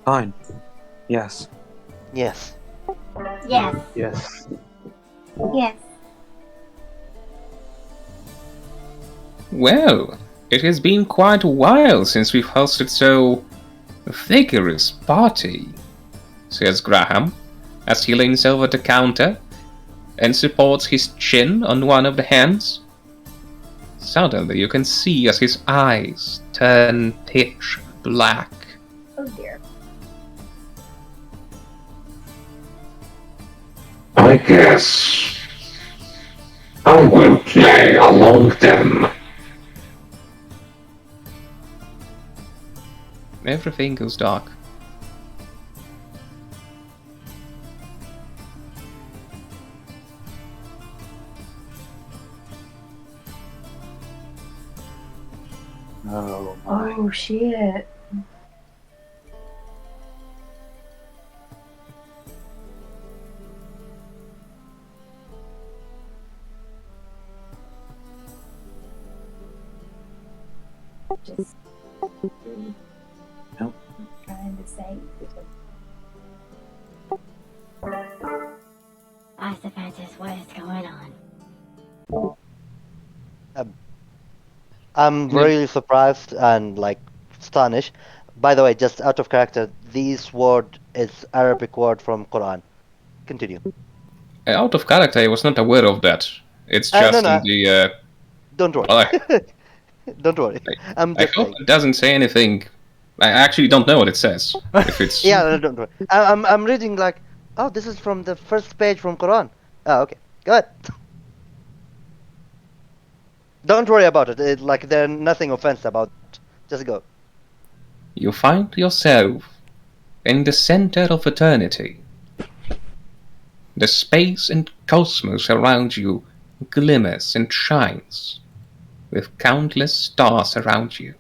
Fine. Yes. Yes. Yes. Yes. Yes. Well, it has been quite a while since we've hosted so vigorous party, says Graham, as he leans over the counter and supports his chin on one of the hands. Suddenly you can see as his eyes turn pitch black. Oh dear. I guess I will play along them. Everything goes dark. Oh my. Oh shit. Just Nope. trying to say. I suppose that's what is going on. I'm really surprised and astonished. By the way, just out of character, this word is Arabic word from Quran. Continue. Out of character, I was not aware of that. It's No, just in no, the. don't worry. Well, Don't worry. I'm I just hope saying. it doesn't say anything. I actually don't know what it says. If it's. Yeah, no, don't worry. I'm reading oh, this is from the first page from Quran. Oh, okay. Good. Don't worry about it. There's nothing offense about it. Just go. You find yourself in the center of eternity. The space and cosmos around you glimmers and shines, with countless stars around you.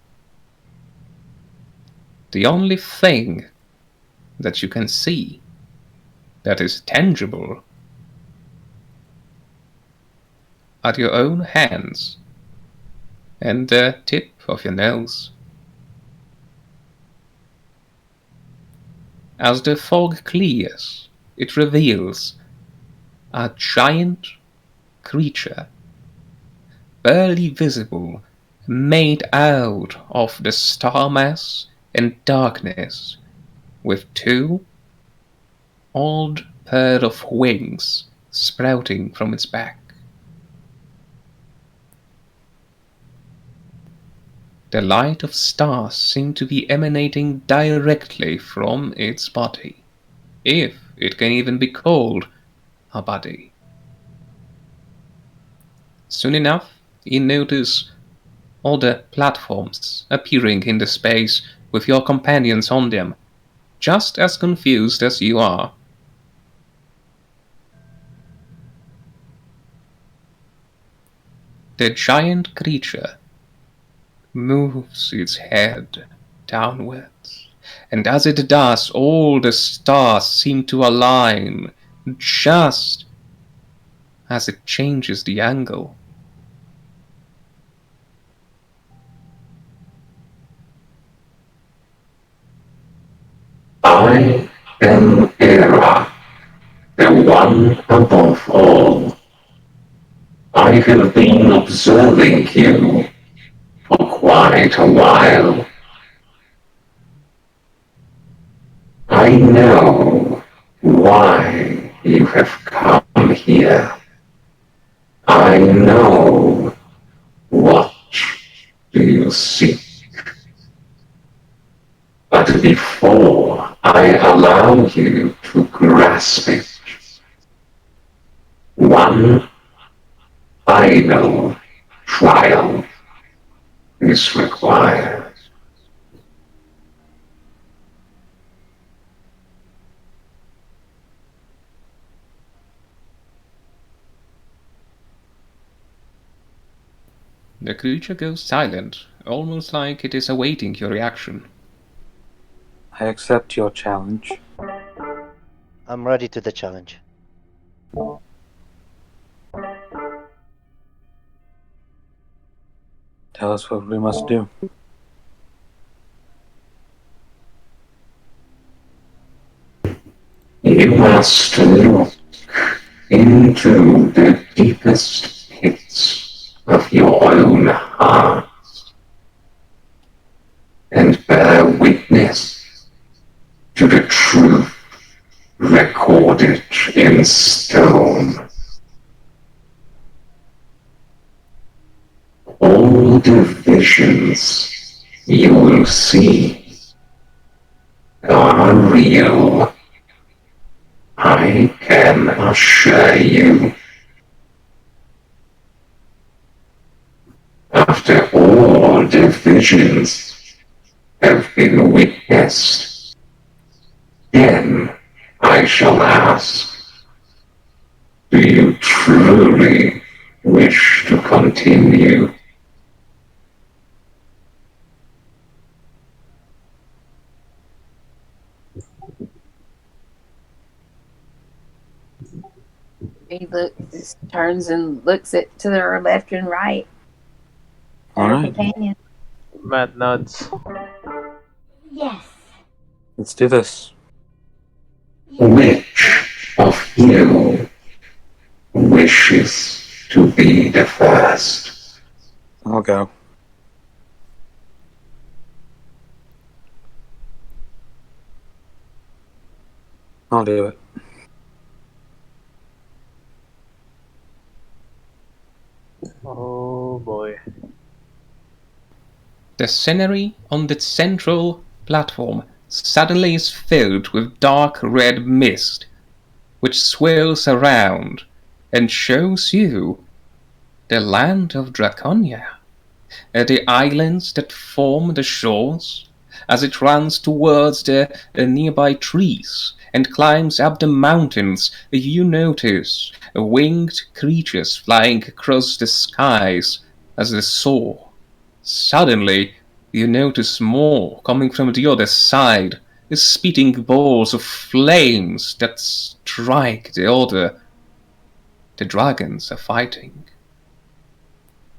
The only thing that you can see that is tangible are your own hands and the tip of your nose. As the fog clears, it reveals a giant creature, barely visible, made out of the star mass and darkness, with two odd pair of wings sprouting from its back. The light of stars seemed to be emanating directly from its body, if it can even be called a body. Soon enough, you notice other platforms appearing in the space with your companions on them, just as confused as you are. The giant creature moves its head downwards, and as it does, all the stars seem to align just as it changes the angle. I am Era, the one above all. I have been observing you for quite a while. I know why you have come here. I know what do you seek. But before I allow you to grasp it, one final trial is required. The creature goes silent, almost like it is awaiting your reaction. I accept your challenge. I'm ready to the challenge. Tell us what we must do. You must look into the deepest pits of your own heart and bear witness to the truth recorded in stone. All the visions you will see are real. I can assure you. After all the visions have been witnessed, then I shall ask, do you truly wish to continue? He looks, turns and looks at to their left and right. All Her right, companion. Matt nods. Yes. let's do this. Which of you wishes to be the first? I'll go. I'll do it. Oh boy. The scenery on the central platform suddenly is filled with dark red mist, which swirls around and shows you the land of Draconia, the islands that form the shores. As it runs towards the nearby trees and climbs up the mountains, you notice winged creatures flying across the skies as they soar. Suddenly, you notice more coming from the other side, spitting balls of flames that strike the other. The dragons are fighting.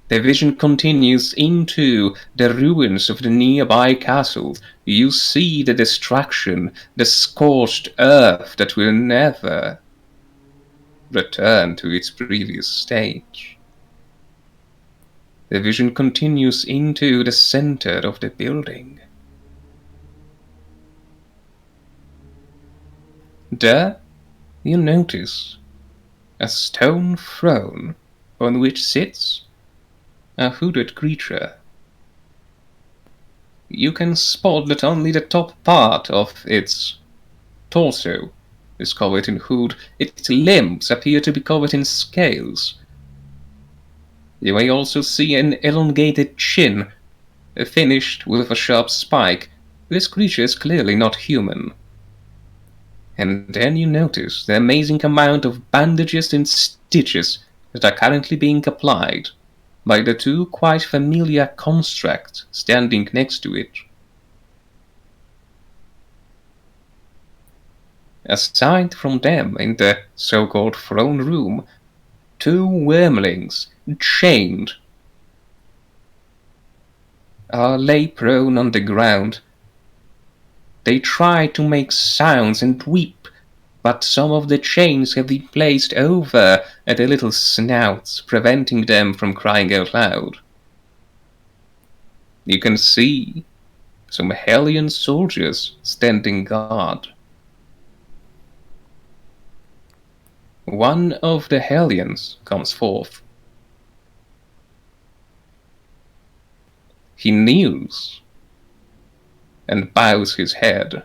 The vision continues into the ruins of the nearby castle. You see the destruction, the scorched earth that will never return to its previous state. The vision continues into the center of the building. There, you notice a stone throne on which sits a hooded creature. You can spot that only the top part of its torso is covered in hood. Its limbs appear to be covered in scales. You may also see an elongated chin, finished with a sharp spike. This creature is clearly not human. And then you notice the amazing amount of bandages and stitches that are currently being applied by the two quite familiar constructs standing next to it. Aside from them in the so-called throne room, two wormlings, chained, lay prone on the ground. They try to make sounds and weep, but some of the chains have been placed over their little snouts, preventing them from crying out loud. You can see some Hellion soldiers standing guard. One of the Hellions comes forth. He kneels and bows his head.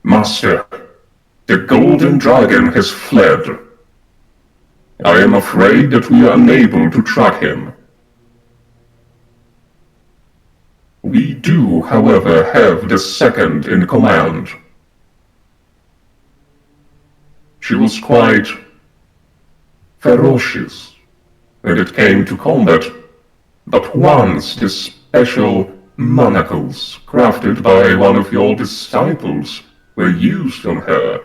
Master, the golden dragon has fled. I am afraid that we are unable to track him. We do, however, have the second in command. She was quite ferocious when it came to combat, but once the special manacles crafted by one of your disciples were used on her,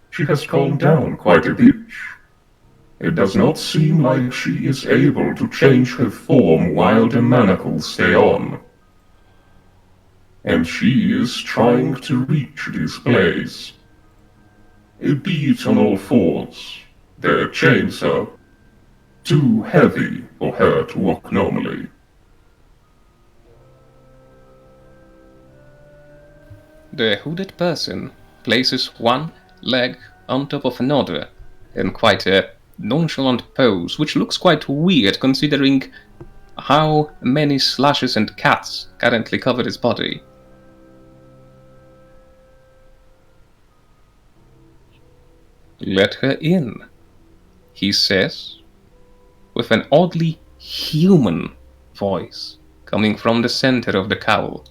she has calmed down quite a bit. It does not seem like she is able to change her form while the manacles stay on. And she is trying to reach this place. Albeit on all fours, their chains are too heavy for her to walk normally. The hooded person places one leg on top of another in quite a nonchalant pose, which looks quite weird considering how many slashes and cuts currently cover his body. "Let her in," he says, with an oddly human voice coming from the center of the cowl.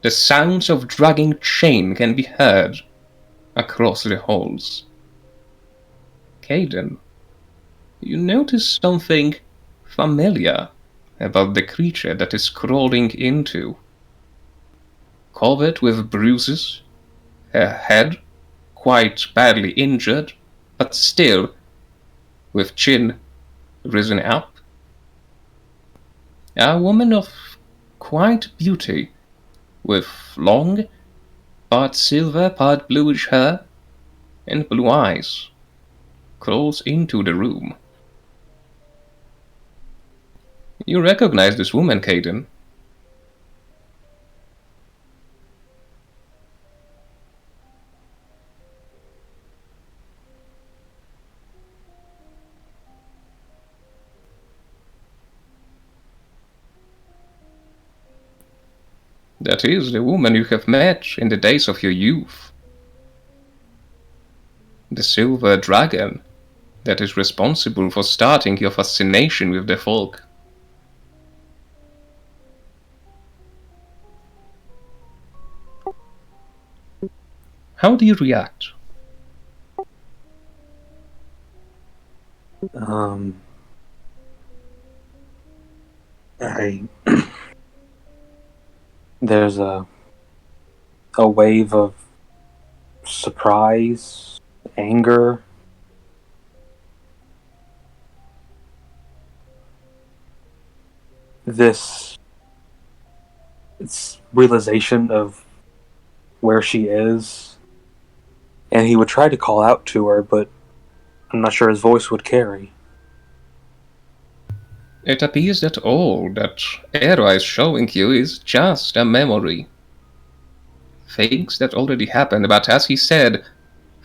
The sounds of dragging chain can be heard across the halls. Caden, you notice something familiar about the creature that is crawling into. Covered with bruises, her head quite badly injured, but still with chin risen up. A woman of quite beauty, with long, part silver, part bluish hair, and blue eyes, crawls into the room. You recognize this woman, Caden. That is the woman you have met in the days of your youth. The silver dragon that is responsible for starting your fascination with the folk. How do you react? I there's a wave of surprise, anger, this realization of where she is, and he would try to call out to her, but I'm not sure his voice would carry. It appears that all that Era is showing you is just a memory. Things that already happened, but as he said,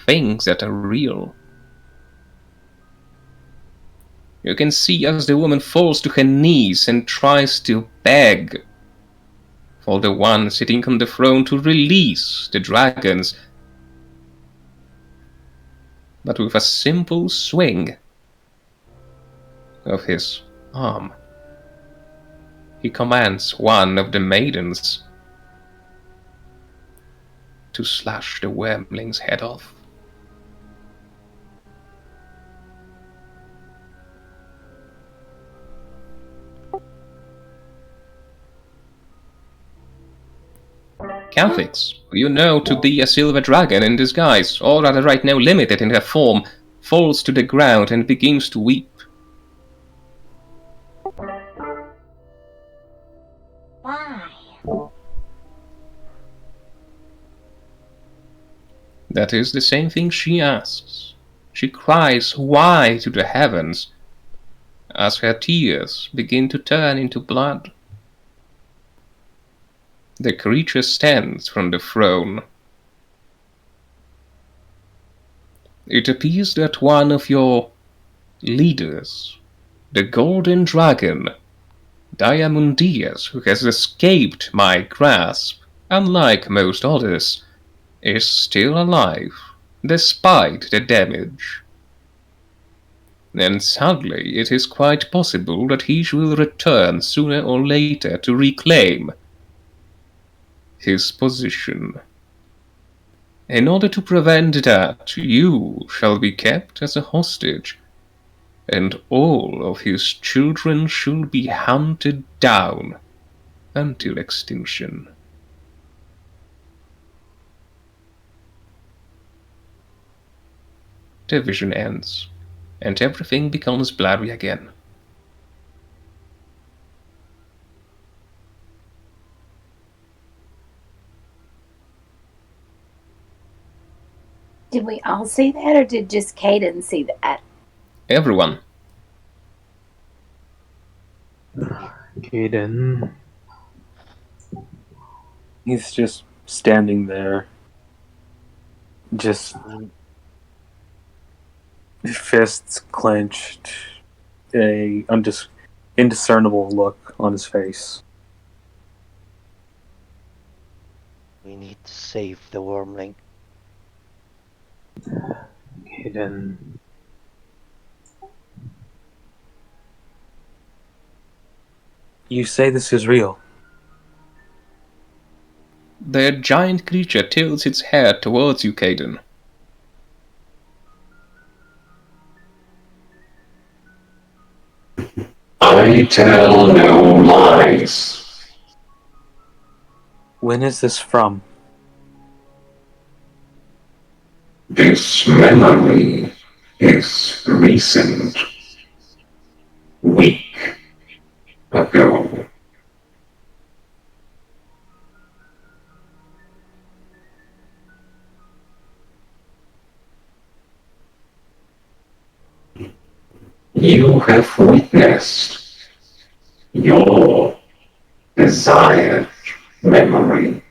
things that are real. You can see as the woman falls to her knees and tries to beg for the one sitting on the throne to release the dragons. But with a simple swing of his arm, he commands one of the maidens to slash the wormling's head off. Calfix, who you know to be a silver dragon in disguise, or rather right now limited in her form, falls to the ground and begins to weep. Why? That is the same thing she asks. She cries why to the heavens, as her tears begin to turn into blood. The creature stands from the throne. It appears that one of your leaders, the Golden Dragon, Diamondias, who has escaped my grasp, unlike most others, is still alive, despite the damage. And sadly, it is quite possible that he will return sooner or later to reclaim his position. In order to prevent that, you shall be kept as a hostage, and all of his children shall be hunted down until extinction. their vision ends, and everything becomes blurry again. Did we all see that, or did just Caden see that? Everyone. Caden. He's just standing there, just fists clenched, a indiscernible look on his face. We need to save the wormling. Caden. You say this is real? The giant creature tilts its head towards you, Caden. I tell no lies. When is this from? This memory is recent. Week ago. You have witnessed your desired memory.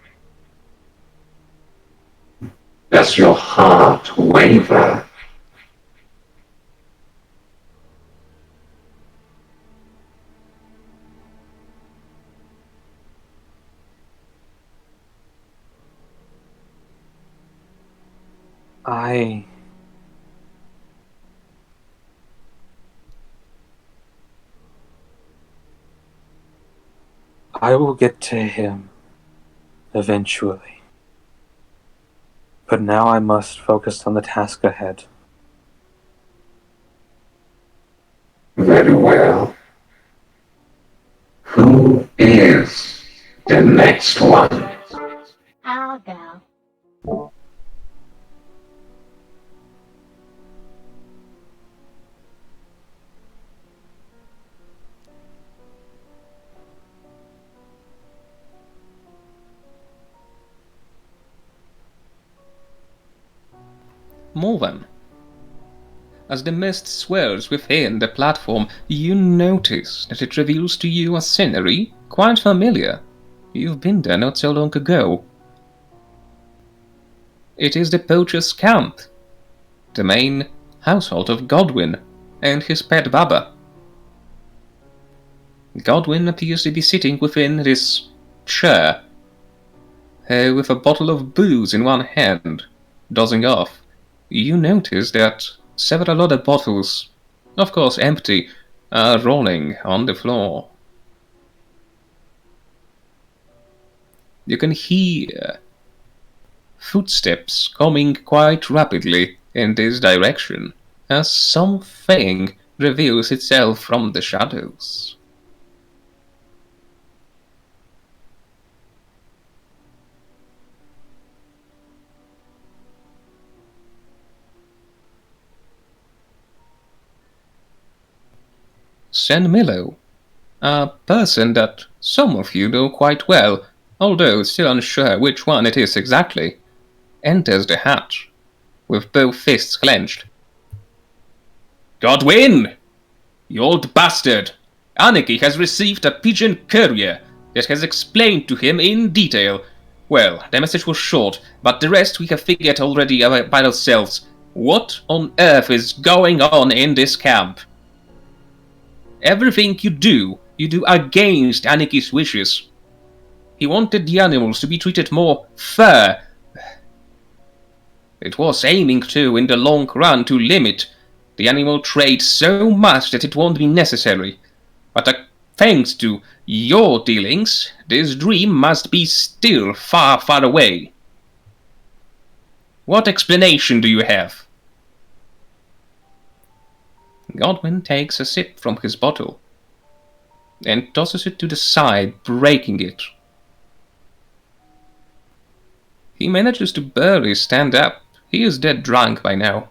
Does your heart waver? I will get to him eventually. But now I must focus on the task ahead. Very well. Who is the next one? I'll go. Morven. As the mist swirls within the platform, you notice that it reveals to you a scenery quite familiar. You've been there not so long ago. It is the poacher's camp, the main household of Godwin and his pet Baba. Godwin appears to be sitting within this chair, with a bottle of booze in one hand, dozing off. You notice that several other bottles, of course empty, are rolling on the floor. You can hear footsteps coming quite rapidly in this direction, as something reveals itself from the shadows. Sen Milo, a person that some of you know quite well, although still unsure which one it is exactly, enters the hatch, with both fists clenched. Godwin! You old bastard! Anarchy has received a pigeon courier that has explained to him in detail. Well, the message was short, but the rest we have figured already by ourselves. What on earth is going on in this camp? Everything you do against Anarchy's wishes. He wanted the animals to be treated more fair. It was aiming to, in the long run, to limit the animal trade so much that it won't be necessary. But thanks to your dealings, this dream must be still far, far away. What explanation do you have? Godwin takes a sip from his bottle and tosses it to the side, breaking it. He manages to barely stand up. He is dead drunk by now.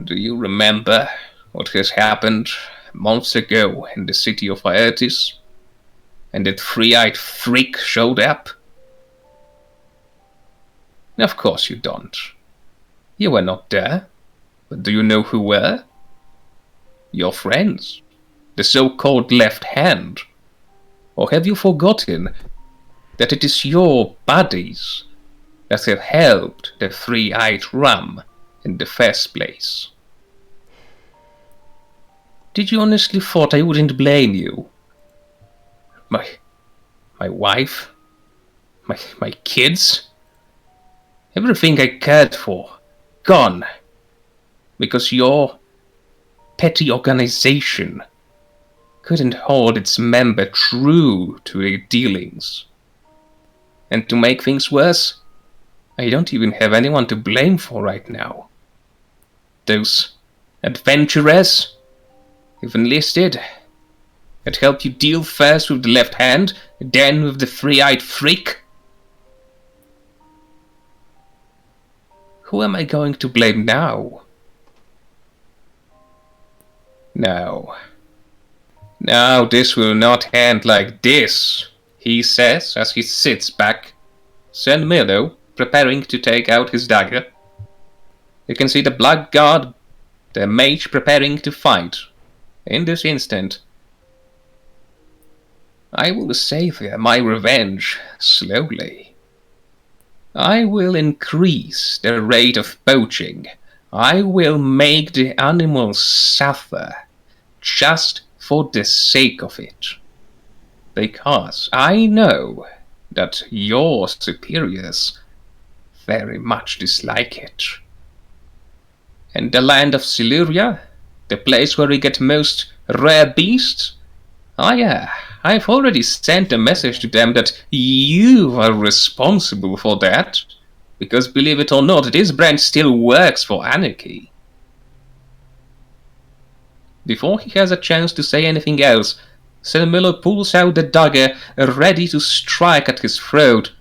Do you remember what has happened months ago in the city of Aetis? And that three-eyed freak showed up? Of course you don't. You were not there. But do you know who were? Your friends. The so-called left hand. Or have you forgotten that it is your buddies that have helped the three-eyed rum in the first place? Did you honestly thought I wouldn't blame you? My wife? My kids? Everything I cared for, gone. Because your petty organization couldn't hold its member true to their dealings. And to make things worse, I don't even have anyone to blame for right now. Those adventurers you've enlisted that helped you deal first with the left hand, then with the three-eyed freak. Who am I going to blame now? No. No, this will not end like this, he says as he sits back, Sir Milo preparing to take out his dagger. You can see the Black God, the mage preparing to fight. In this instant, I will savor my revenge slowly. I will increase the rate of poaching. I will make the animals suffer just for the sake of it. Because I know that your superiors very much dislike it. And the land of Siluria, the place where we get most rare beasts, I've already sent a message to them that you are responsible for that. Because believe it or not, this brand still works for Anarchy. Before he has a chance to say anything else, Sir Miller pulls out the dagger, ready to strike at his throat.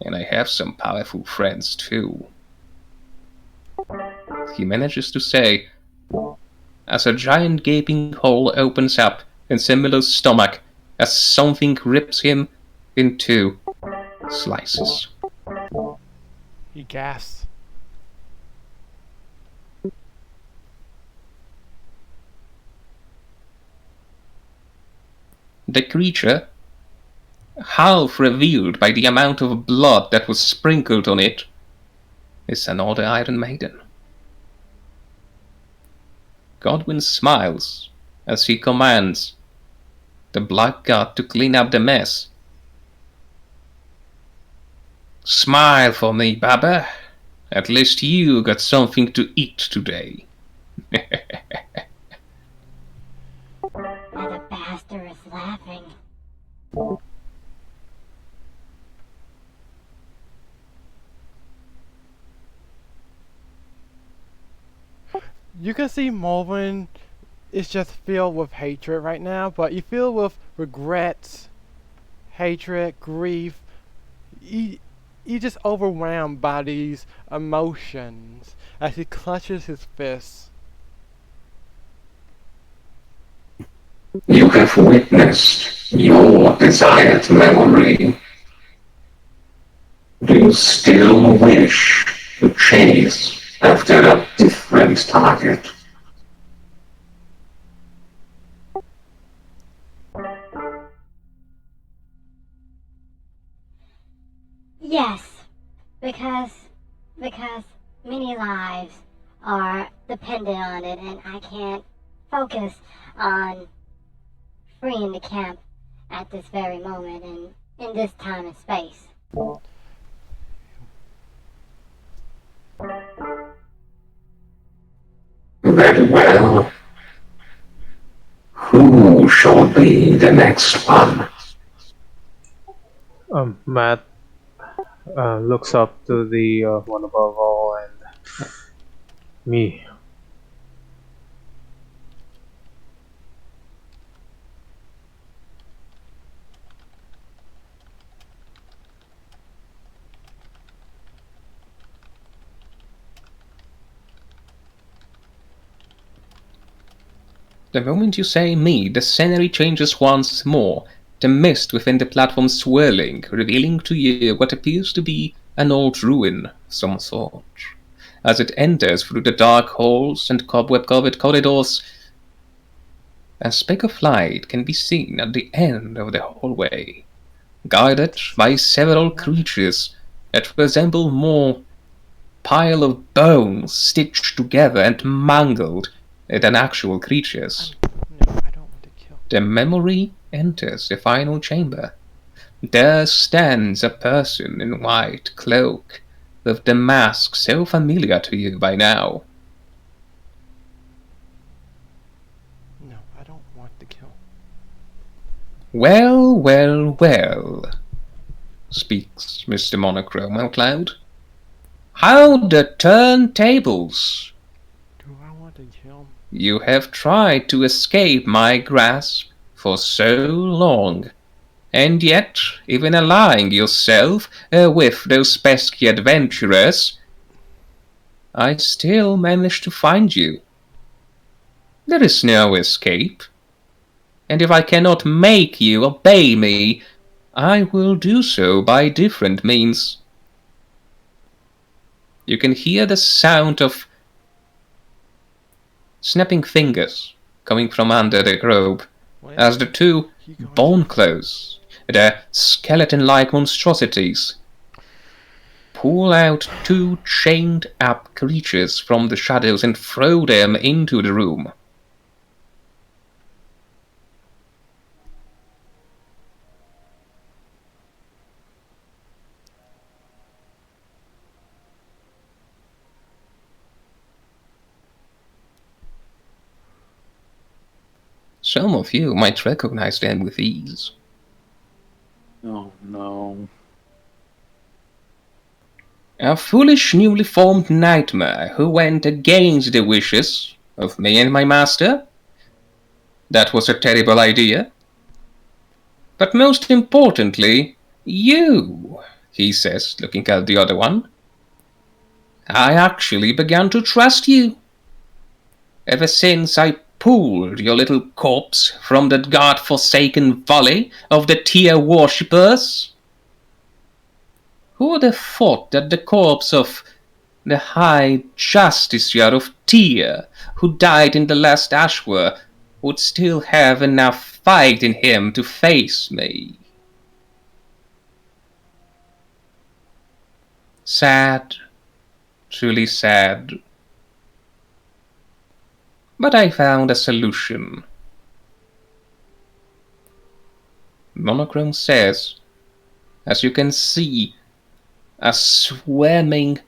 And I have some powerful friends too. He manages to say, as a giant gaping hole opens up in Sir Miller's stomach as something rips him in two slices. He gasps. The creature, half revealed by the amount of blood that was sprinkled on it, is another Iron Maiden. Godwyn smiles as he commands the Black God to clean up the mess. Smile for me, Baba. At least you got something to eat today. And the bastard is laughing. You can see Morwen is just filled with hatred right now, but you feel with regrets, hatred, grief. He just overwhelmed by these emotions as he clutches his fists. You have witnessed your desired memory. Do you still wish to chase after a different target? Yes, because many lives are dependent on it, and I can't focus on freeing the camp at this very moment and in this time and space. Very well. Who shall be the next one? Matt looks up to the one above all and me. The moment you say me, the scenery changes once more, the mist within the platform swirling, revealing to you what appears to be an old ruin of some sort. As it enters through the dark halls and cobweb-covered corridors, a speck of light can be seen at the end of the hallway, guided by several creatures that resemble more pile of bones stitched together and mangled than actual creatures. No, I don't want to kill. The memory enters the final chamber. There stands a person in white cloak, with the mask so familiar to you by now. No, I don't want to kill. Well, well, well, speaks Mr. Monochrome out loud. How the turntables! Do I want to kill? You have tried to escape my grasp for so long, and yet, even allying yourself with those pesky adventurers, I still managed to find you. There is no escape, and if I cannot make you obey me, I will do so by different means. You can hear the sound of snapping fingers coming from under the robe What? as the two You going bone to- clothes, the skeleton-like monstrosities, pull out two chained-up creatures from the shadows and throw them into the room. Some of you might recognize them with ease. Oh no. A foolish newly formed nightmare who went against the wishes of me and my master. That was a terrible idea. But most importantly, you, he says, looking at the other one. I actually began to trust you. Ever since I pulled your little corpse from that god-forsaken valley of the Tyr worshippers. Who would have thought that the corpse of the High Justiciar of Tyr, who died in the last Ashwer, would still have enough fight in him to face me? Sad, truly sad. But I found a solution. Monochrome says, as you can see, a swarming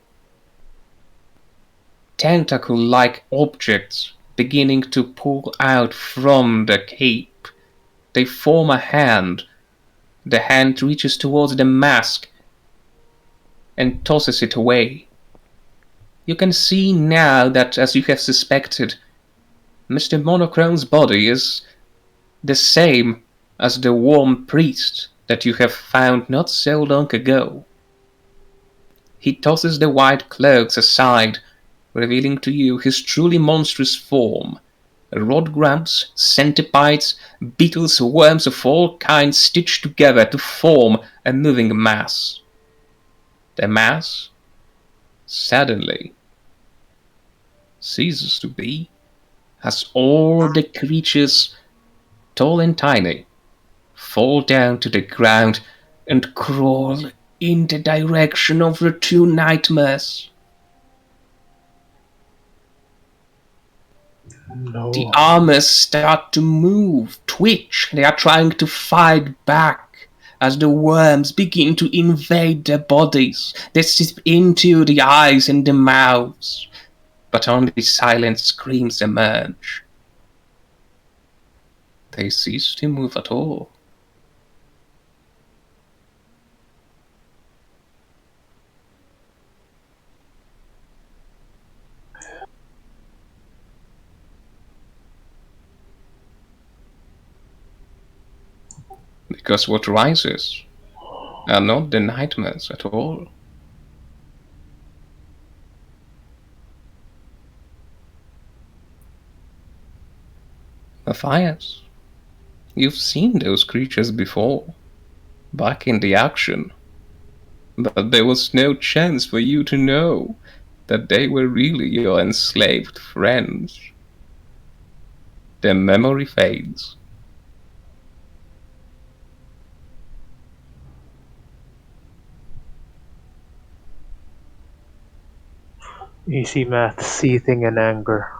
tentacle-like objects beginning to pull out from the cape. They form a hand. The hand reaches towards the mask and tosses it away. You can see now that, as you have suspected, Mr. Monochrome's body is the same as the warm priest that you have found not so long ago. He tosses the white cloaks aside, revealing to you his truly monstrous form. Rod grubs, centipedes, beetles, worms of all kinds stitched together to form a moving mass. The mass, suddenly, ceases to be, as all the creatures, tall and tiny, fall down to the ground and crawl in the direction of the two nightmares. No. The armors start to move, twitch. They are trying to fight back as the worms begin to invade their bodies. They seep into the eyes and the mouths, but only silent screams emerge. They cease to move at all. Because what rises are not the nightmares at all. Matthias, you've seen those creatures before, back in the action. But there was no chance for you to know that they were really your enslaved friends. Their memory fades. You see Matt seething in anger.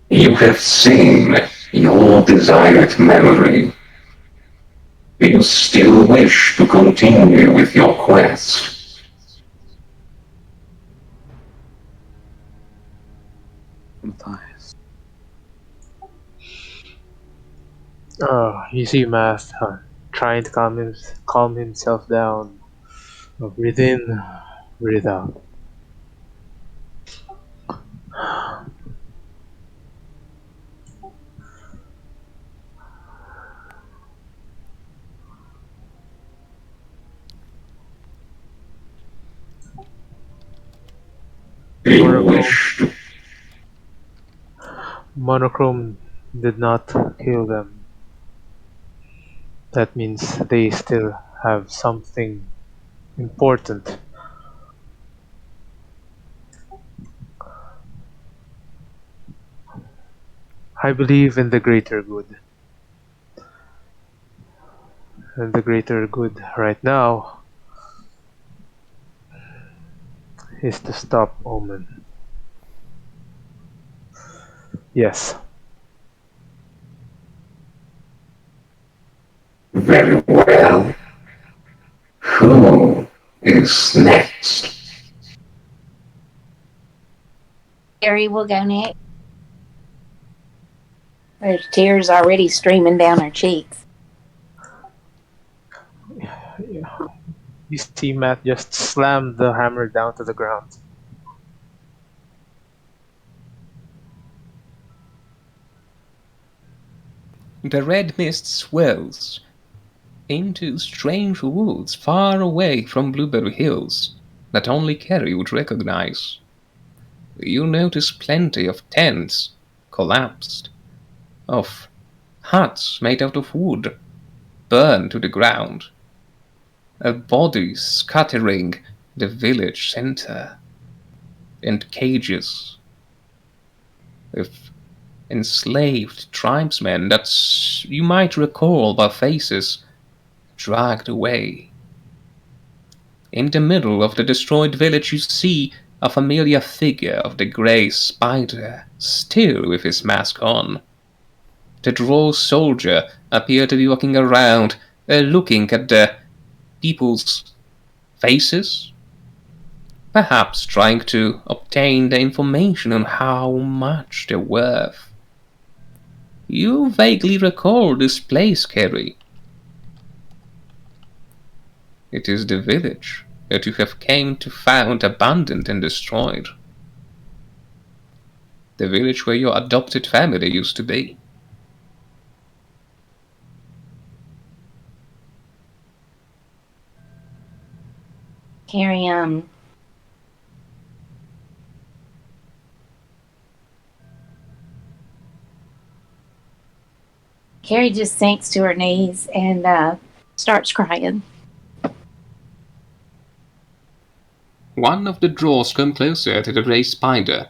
You have seen your desired memory. Do you still wish to continue with your quest? Matthias. You see Matt trying to calm himself down. Breathe in, breathe out. Do you wish to... Monochrome did not kill them. That means they still have something important. I believe in the greater good. And the greater good right now is to stop Omen. Yes. Very well. Who is next? Carrie will go next. There's tears already streaming down her cheeks. You see Matt just slam the hammer down to the ground. The red mist swells into strange woods far away from Blueberry Hills that only Carrie would recognize. You notice plenty of tents collapsed, of huts made out of wood burned to the ground, of bodies scattering the village center, and cages with enslaved tribesmen that you might recall by faces dragged away. In the middle of the destroyed village you see a familiar figure of the grey spider, still with his mask on. The drow soldier appeared to be walking around, looking at the people's faces, perhaps trying to obtain the information on how much they're worth. You vaguely recall this place, Carrie. It is the village that you have came to found abandoned and destroyed. The village where your adopted family used to be. Carrie, Carrie just sinks to her knees and starts crying. One of the dwarves come closer to the grey spider.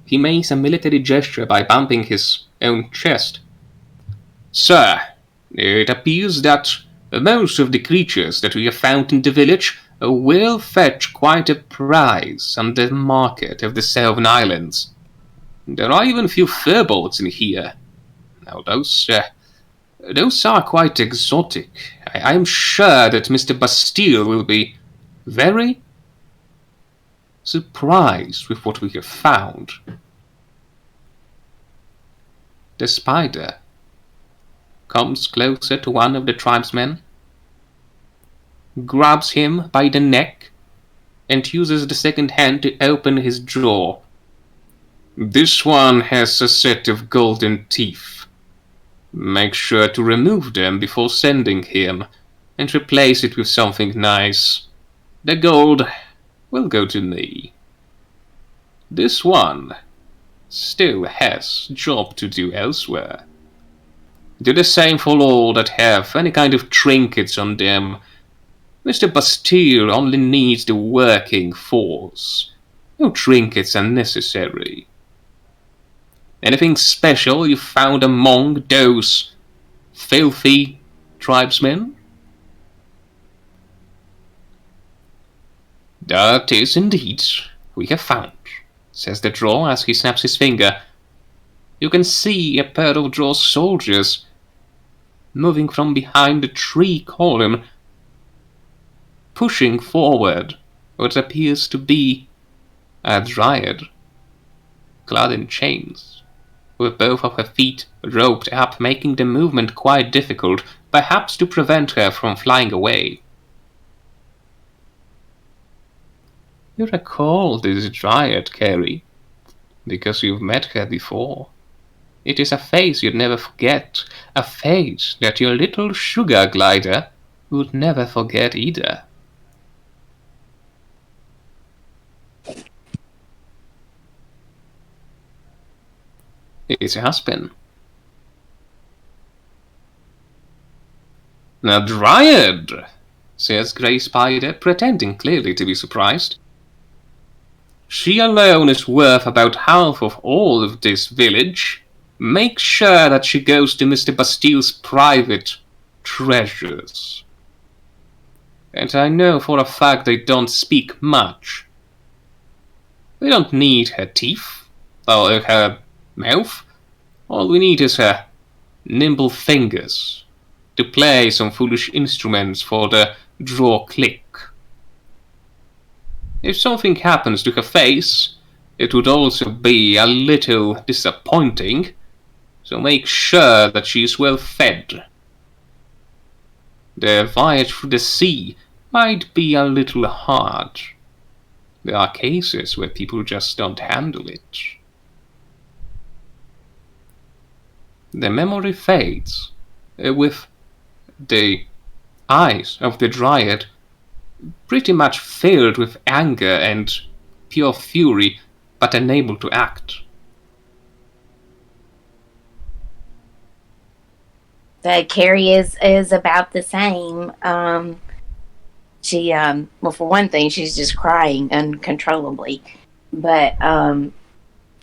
He makes a military gesture by bumping his own chest. Sir, it appears that most of the creatures that we have found in the village will fetch quite a price on the market of the Seven Islands. There are even a few furbolgs in here. Now those are quite exotic. I am sure that Mr. Bastille will be very surprised with what we have found. The spider comes closer to one of the tribesmen, grabs him by the neck, and uses the second hand to open his jaw. This one has a set of golden teeth. Make sure to remove them before sending him and replace it with something nice. The gold will go to me. This one still has job to do elsewhere. Do the same for all that have any kind of trinkets on them. Mr. Bastille only needs the working force. No trinkets are necessary. Anything special you found among those filthy tribesmen? That is indeed we have found, says the Drow as he snaps his finger. You can see a pair of Drow soldiers moving from behind the tree column, pushing forward what appears to be a dryad, clad in chains, with both of her feet roped up, making the movement quite difficult, perhaps to prevent her from flying away. You recall this dryad, Carrie, because you've met her before. It is a face you'd never forget, a face that your little sugar glider would never forget either. It has been. A dryad, says Grey Spider, pretending clearly to be surprised. She alone is worth about half of all of this village. Make sure that she goes to Mr. Bastille's private treasures. And I know for a fact they don't speak much. We don't need her teeth, or her mouth. All we need is her nimble fingers to play some foolish instruments for the Drow clique. If something happens to her face, it would also be a little disappointing, so make sure that she is well fed. The voyage through the sea might be a little hard. There are cases where people just don't handle it. The memory fades, with the eyes of the dryad pretty much filled with anger and pure fury, but unable to act. Carrie is about the same. She well, for one thing, she's just crying uncontrollably, but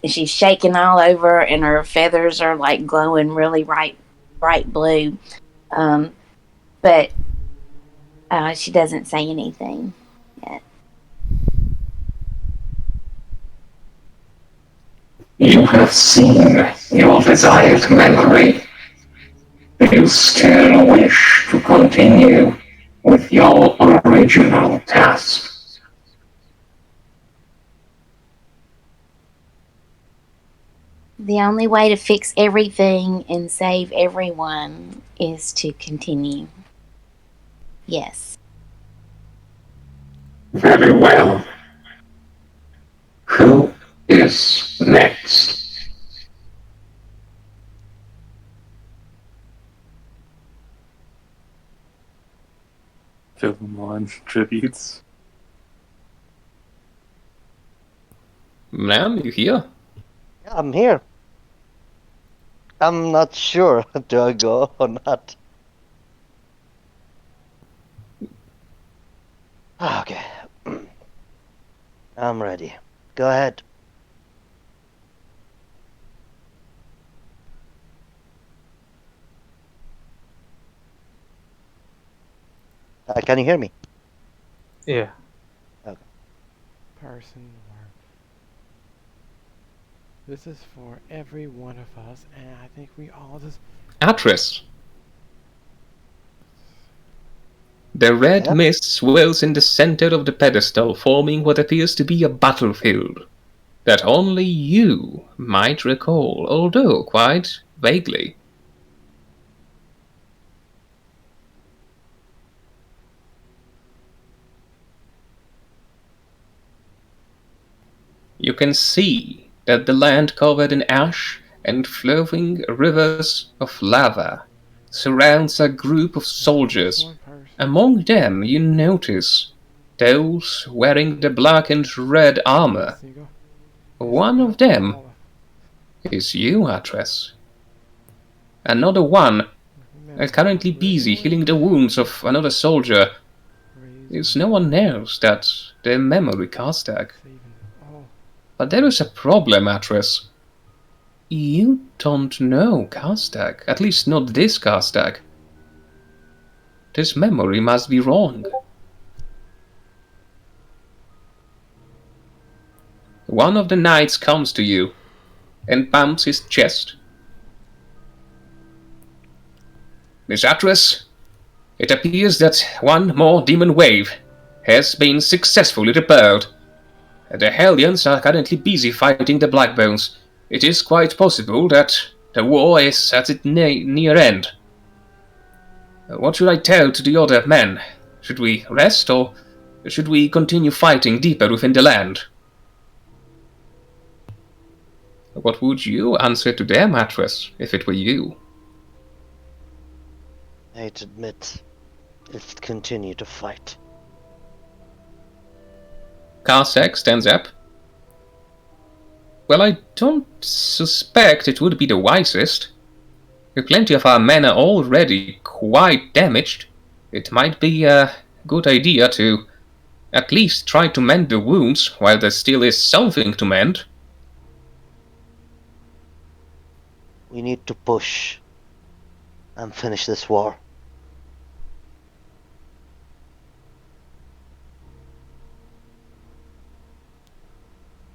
she's shaking all over, and her feathers are like glowing really bright blue. But she doesn't say anything yet. You have seen your desired memory. You still wish to continue with your original task. The only way to fix everything and save everyone is to continue. Yes. Very well. Who is next? Pokemon tributes. Ma'am, you here? Yeah, I'm here. I'm not sure. Do I go or not? Okay. I'm ready. Go ahead. Can you hear me? Yeah. Person work. This is for every one of us, and I think we all just. Atris. The red Yeah? mist swirls in the center of the pedestal, forming what appears to be a battlefield that only you might recall, although quite vaguely. You can see that the land covered in ash and flowing rivers of lava surrounds a group of soldiers One person. Among them, you notice those wearing the black and red armor. There you One of go. them is you, Atreus. Another one, currently busy healing the wounds of another soldier, is no one else that the memory Karstag. Oh, But there is a problem, Atreus. You don't know Karstag, at least not this Karstag. This memory must be wrong. One of the knights comes to you and bumps his chest. Miss Atreus, it appears that one more demon wave has been successfully repelled. The Hellions are currently busy fighting the Blackbones. It is quite possible that the war is at its near end. What should I tell to the other men? Should we rest, or should we continue fighting deeper within the land? What would you answer to them, Atreus, if it were you? I'd admit, let's continue to fight. Karstag stands up. Well, I don't suspect it would be the wisest. Plenty of our men are already quite damaged. It might be a good idea to at least try to mend the wounds while there still is something to mend. We need to push and finish this war.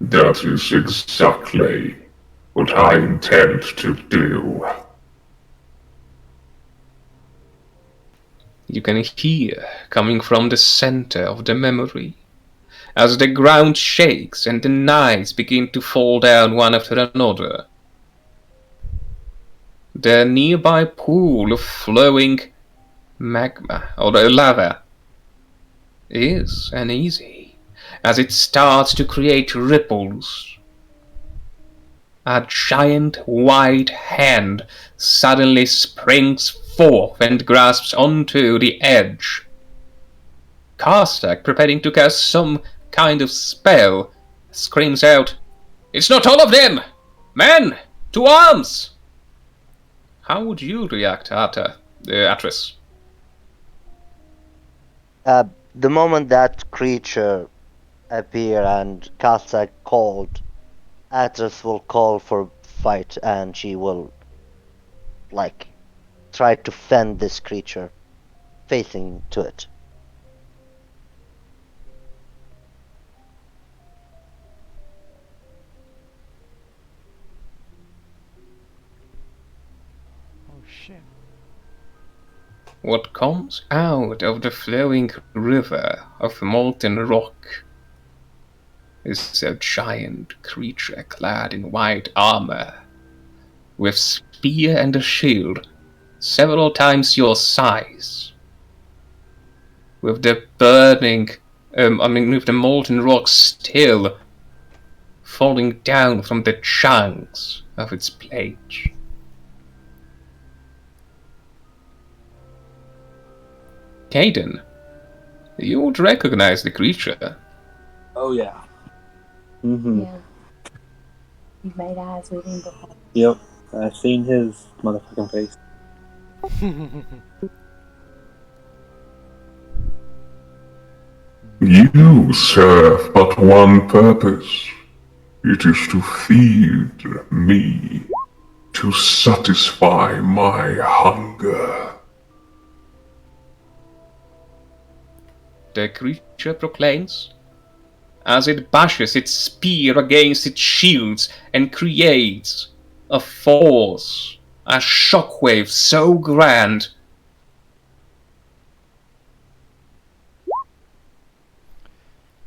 That is exactly what I intend to do. You can hear coming from the center of the memory as the ground shakes and the knights begin to fall down one after another. The nearby pool of flowing magma, or lava, is uneasy as it starts to create ripples. A giant white hand suddenly springs forth and grasps onto the edge. Karstag, preparing to cast some kind of spell, screams out, "It's not all of them! Men, to arms!" How would you react, Atreus? The moment that creature appeared and Karstag called, Atreus will call for fight, and she will, try to fend this creature, facing to it. oh shit. What comes out of the flowing river of molten rock is a giant creature clad in white armor, with spear and a shield several times your size, with the with the molten rock still falling down from the chunks of its plate. Caden, you would recognize the creature. Oh yeah. Mm-hmm. Yeah. You've made eyes with him before. Yep. I've seen his motherfucking face. You serve but one purpose. It is to feed me, to satisfy my hunger. The creature proclaims, as it bashes its spear against its shields and creates a force, a shockwave so grand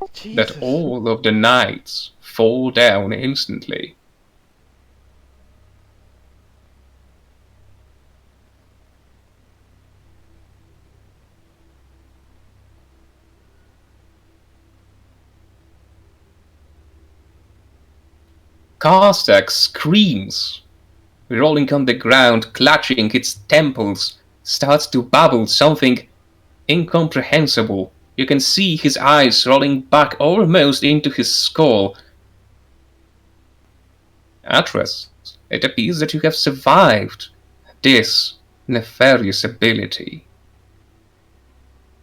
that Jesus. all of the knights fall down instantly. Karstag screams, rolling on the ground, clutching its temples, starts to babble something incomprehensible. You can see his eyes rolling back almost into his skull. Atreus, it appears that you have survived this nefarious ability.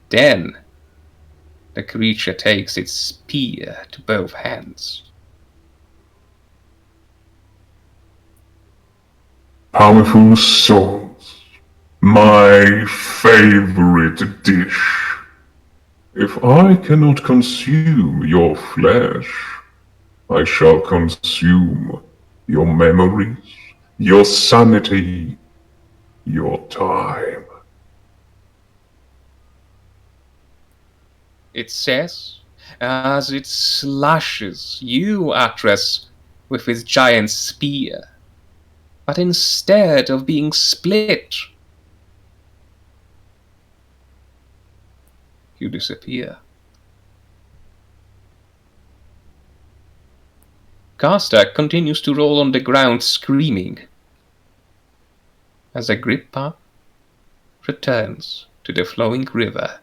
Then the creature takes its spear to both hands. Powerful souls, my favorite dish. If I cannot consume your flesh, I shall consume your memories, your sanity, your time. It says, as it slashes you, Atreus, with its giant spear. But instead of being split, you disappear. Karstag continues to roll on the ground screaming as Agrippa returns to the flowing river.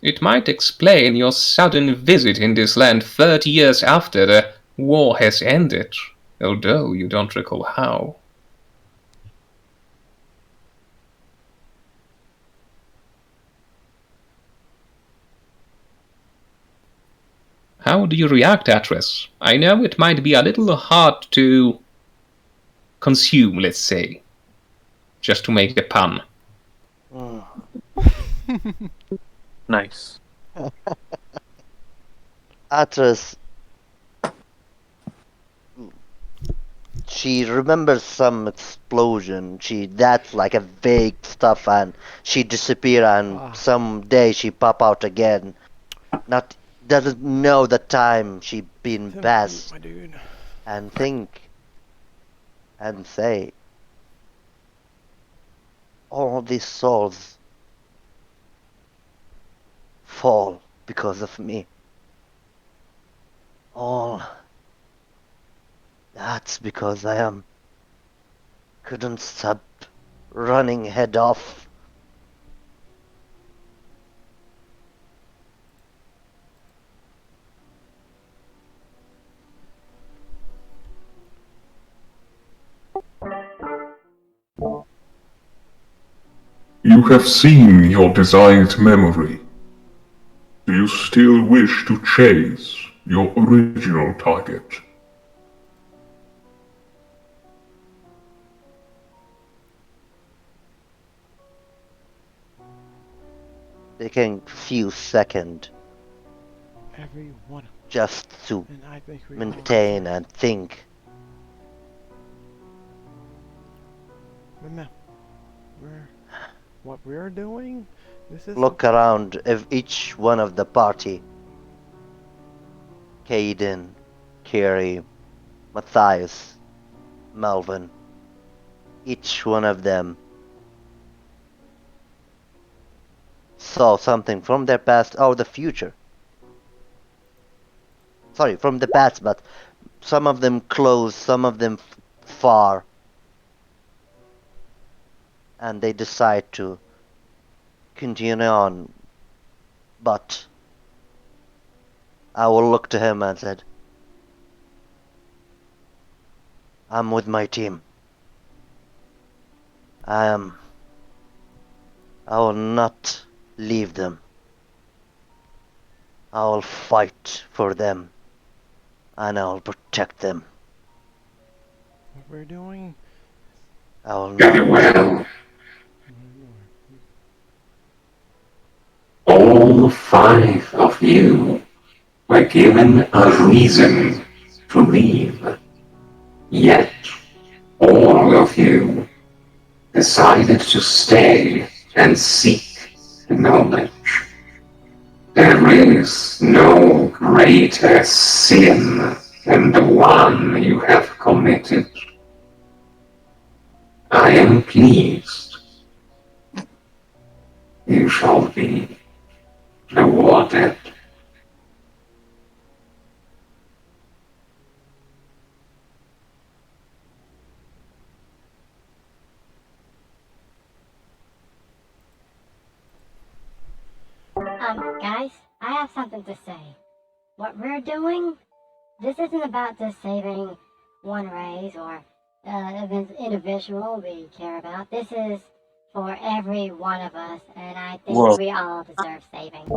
It might explain your sudden visit in this land 30 years after the war has ended, although you don't recall how. How do you react, Atreus? I know it might be a little hard to consume, let's say, just to make a pun. Nice. Atreus, she remembers some explosion. That's like a vague stuff, and she disappear, and someday she pop out again. Doesn't know the time she been past, My dude. and think and say, all these souls fall because of me. All that's because I couldn't stop running head off. You have seen your desired memory. Do you still wish to chase your original target? Taking few seconds Every one. just to And I think we maintain and think. Remember, what we're doing? This is Look around of each one of the party. Caden, Carrie, Matthias, Melvin. Each one of them saw something from their past or the future. Sorry, from the past, but some of them close, some of them far. And they decide to continue on. But I will look to him and said, I'm with my team. I will not leave them. I will fight for them. And I will protect them. what we're doing. I will Very not. well. All 5 of you were given a reason to leave. Yet, all of you decided to stay and seek knowledge. There is no greater sin than the one you have committed. I am pleased. You shall be rewarded. Guys, I have something to say. What we're doing, this isn't about just saving one race or individual we care about. This is for every one of us, and I think Whoa. we all deserve saving.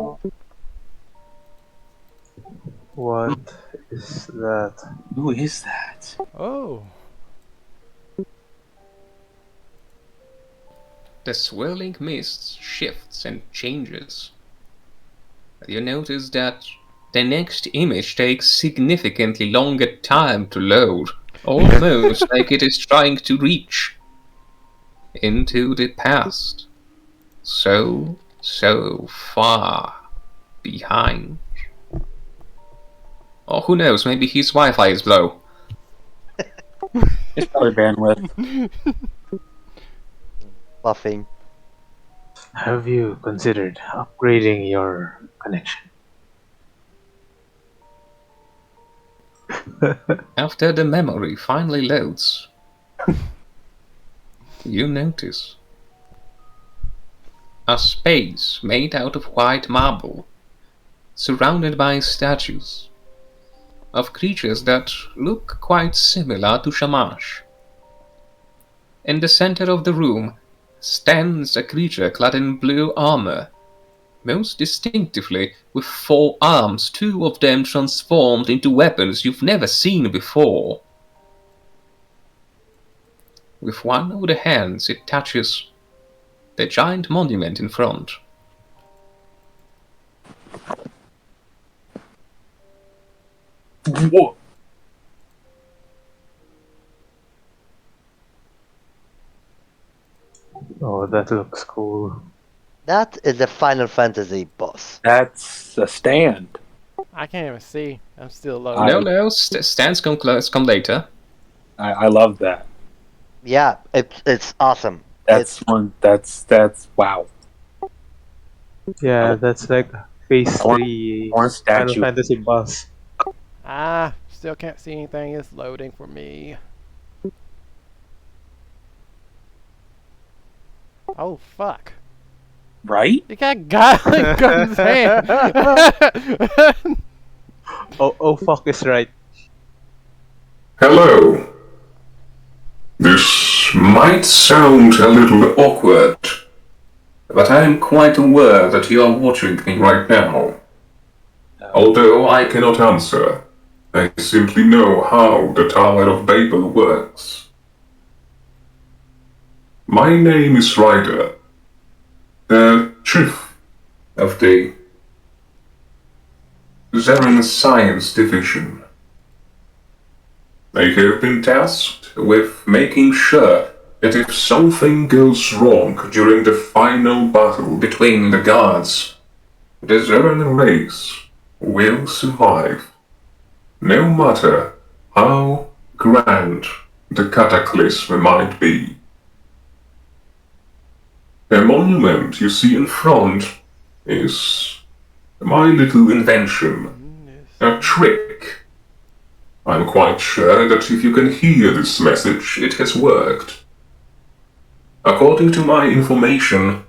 What is that? Who is that? Oh. The swirling mist shifts and changes. You notice that the next image takes significantly longer time to load, almost like it is trying to reach into the past. So far behind. Or who knows, maybe his Wi-Fi is low. It's probably bandwidth. Buffing. Have you considered upgrading your connection? After the memory finally loads, you notice a space made out of white marble, surrounded by statues of creatures that look quite similar to Shamash. In the center of the room stands a creature clad in blue armor, most distinctively with 4 arms, 2 of them transformed into weapons you've never seen before. With one of the hands it touches the giant monument in front. Whoa. Oh, that looks cool. That is a Final Fantasy boss. That's a stand. I can't even see. I'm still loading. No, stands come later. I love that. Yeah, it's awesome. That's one. That's wow. Yeah, that's like phase I want- 3 I want a Final statue. Fantasy boss. Still can't see anything. It's loading for me. Oh, fuck. Right? You got Gothic Gun's hand. Oh, fuck is right. Hello. This might sound a little awkward, but I am quite aware that you are watching me right now. Although I cannot answer, I simply know how the Tower of Babel works. My name is Ryder, the chief of the Zeren Science Division. I have been tasked with making sure that if something goes wrong during the final battle between the gods, the Zeren race will survive, no matter how grand the cataclysm might be. The monument you see in front is my little invention, a trick. I'm quite sure that if you can hear this message, it has worked. According to my information,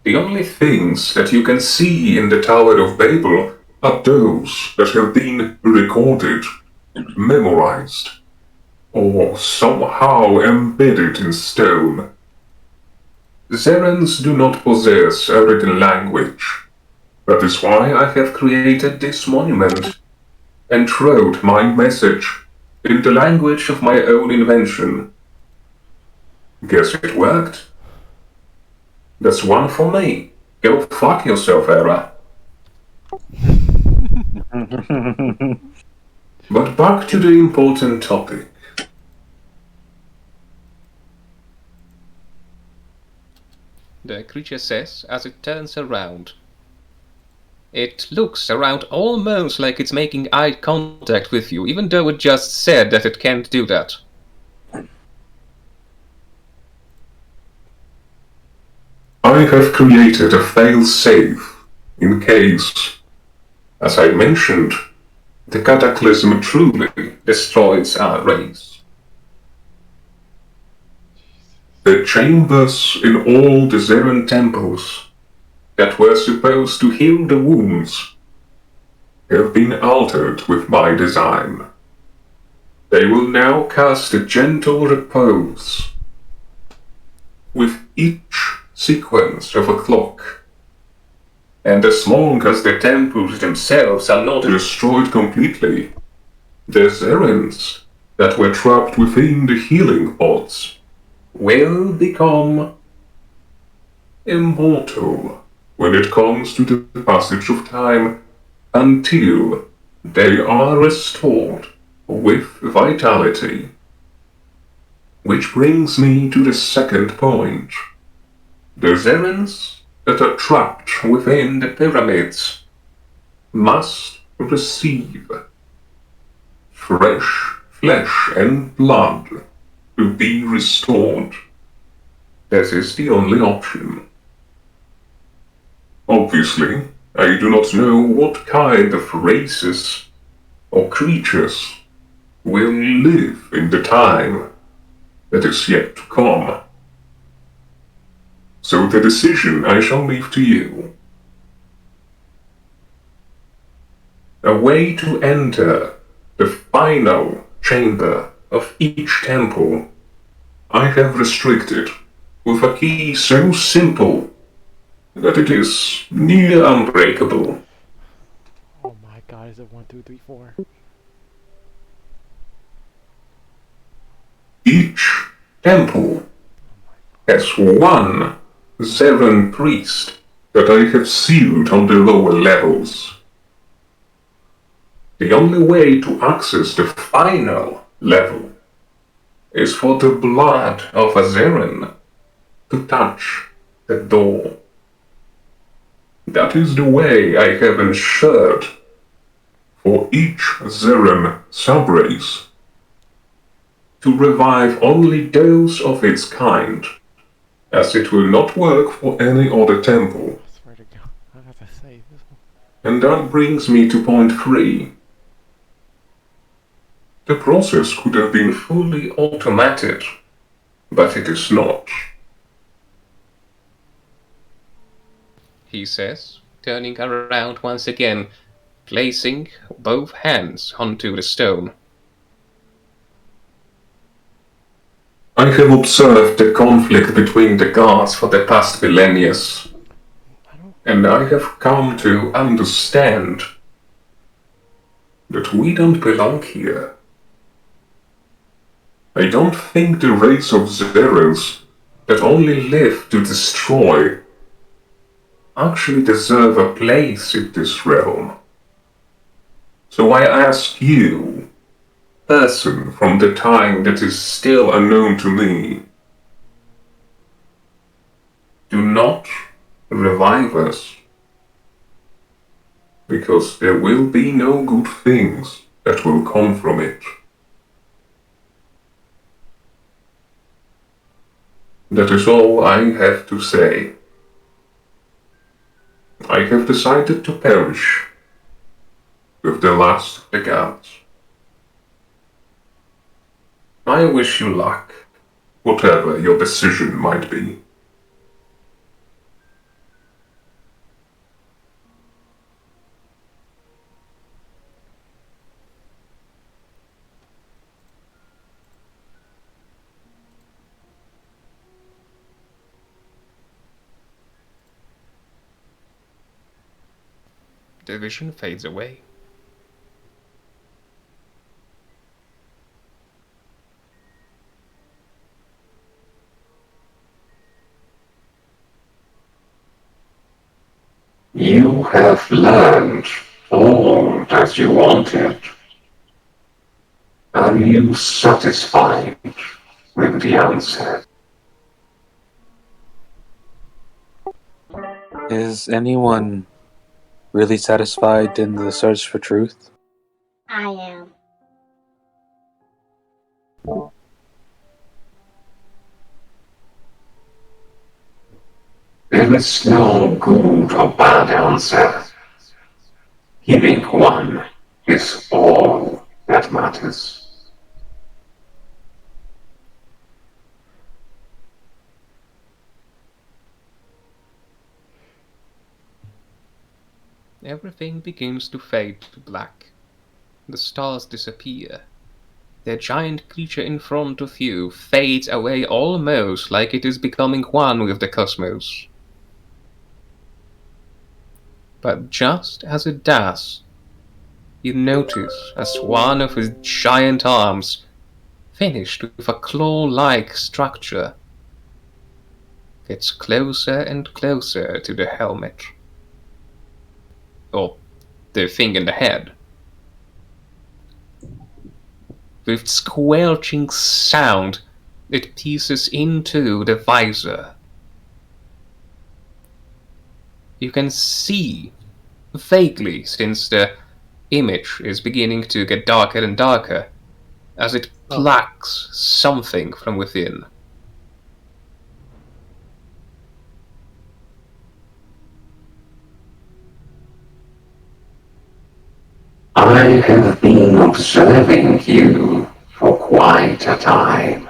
the only things that you can see in the Tower of Babel are those that have been recorded, memorized, or somehow embedded in stone. Zerens do not possess a written language. That is why I have created this monument and wrote my message in the language of my own invention. Guess it worked? That's one for me. Go fuck yourself, Era. But back to the important topic. The creature says as it turns around. It looks around almost like it's making eye contact with you, even though it just said that it can't do that. I have created a fail-safe in case, as I mentioned, the cataclysm truly destroys our race. The chambers in all the Zeren temples that were supposed to heal the wounds have been altered with my design. They will now cast a gentle repose with each sequence of a clock. And as long as the temples themselves are not destroyed completely, the Zerens that were trapped within the healing pods will become immortal when it comes to the passage of time until they are restored with vitality. Which brings me to the second point. The Zerens that are trapped within the pyramids must receive fresh flesh and blood to be restored. That is the only option. Obviously, I do not know what kind of races or creatures will live in the time that is yet to come. So the decision I shall leave to you. A way to enter the final chamber of each temple I have restricted with a key so simple that it is near unbreakable. Oh my god, is it 1, 2, 3, 4? Each temple has one Zeren priest that I have sealed on the lower levels. The only way to access the final level is for the blood of a Zeren to touch the door. That is the way I have ensured for each Zeren subrace to revive only those of its kind, as it will not work for any other temple. I swear to god, I have to save this one. And that brings me to point 3. The process could have been fully automated, but it is not. He says, turning around once again, placing both hands onto the stone. I have observed the conflict between the gods for the past millennia, and I have come to understand that we don't belong here. I don't think the race of Zerens that only live to destroy actually deserve a place in this realm. So I ask you, person from the time that is still unknown to me, do not revive us, because there will be no good things that will come from it. That is all I have to say. I have decided to perish with the last of the gods. I wish you luck, whatever your decision might be. The vision fades away. You have learned all that you wanted. Are you satisfied with the answer? Is anyone really satisfied in the search for truth? I am. There is no good or bad answer. Hearing one is all that matters. everything begins to fade to black. The stars disappear. The giant creature in front of you fades away almost like it is becoming one with the cosmos. But just as it does, you notice as one of his giant arms, finished with a claw-like structure, gets closer and closer to the helmet. Or the thing in the head. With squelching sound, it pieces into the visor. You can see, vaguely, since the image is beginning to get darker and darker, as it plucks something from within. I have been observing you for quite a time.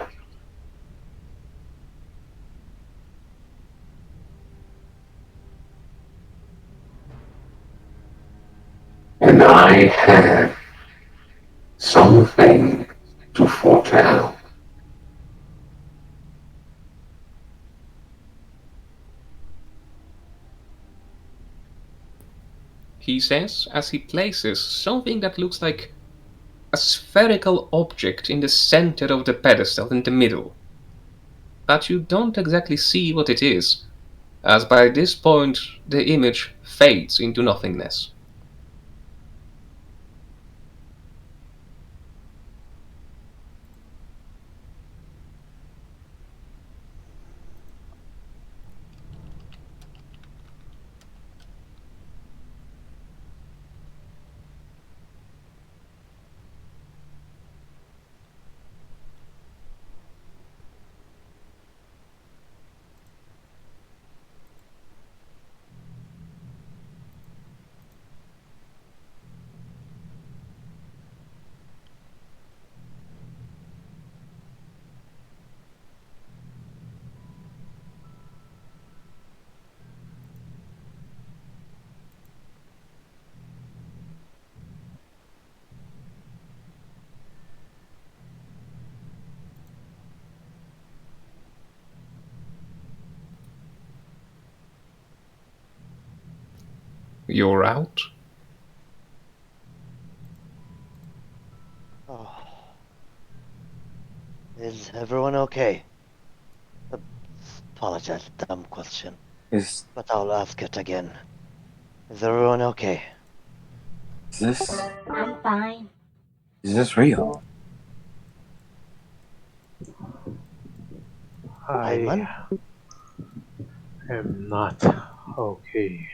And I have something to foretell. He says as he places something that looks like a spherical object in the center of the pedestal in the middle. But you don't exactly see what it is, as by this point the image fades into nothingness. You're out? Oh. Is everyone okay? Apologize, dumb question, Is but I'll ask it again. Is everyone okay? this I'm fine. is this real? Ayman? I am not okay.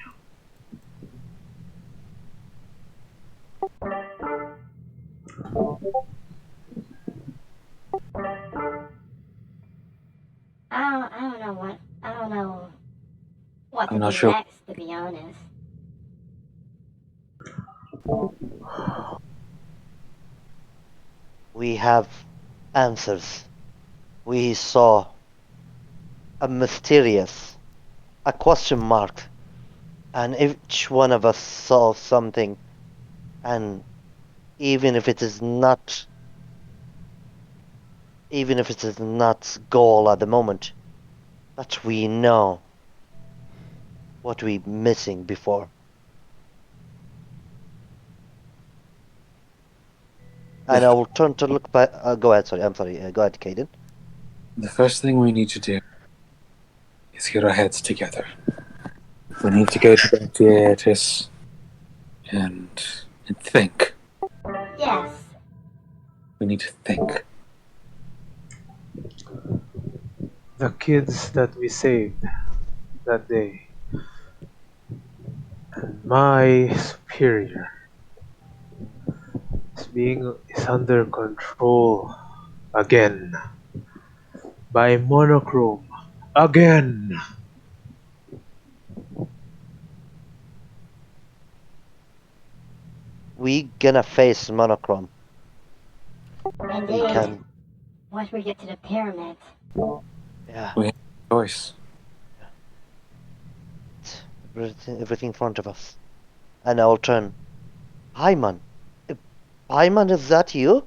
I don't know what I'm to not do sure. next, to be honest. We have answers. We saw a mysterious, a question mark, and each one of us saw something, and even if it is not goal at the moment, but we know what we missing before. And I will turn to look back. Go ahead, sorry. I'm sorry. Go ahead, Caden. The first thing we need to do is get our heads together. We need to go to the theaters and think. Yes. We need to think. The kids that we saved that day, and my superior is under control again by Monochrome again. We gonna face Monochrome. Indeed. Can, Once we get to the pyramid. yeah. Choice. Everything in front of us. And I'll turn. Paimon. Paimon, is that you?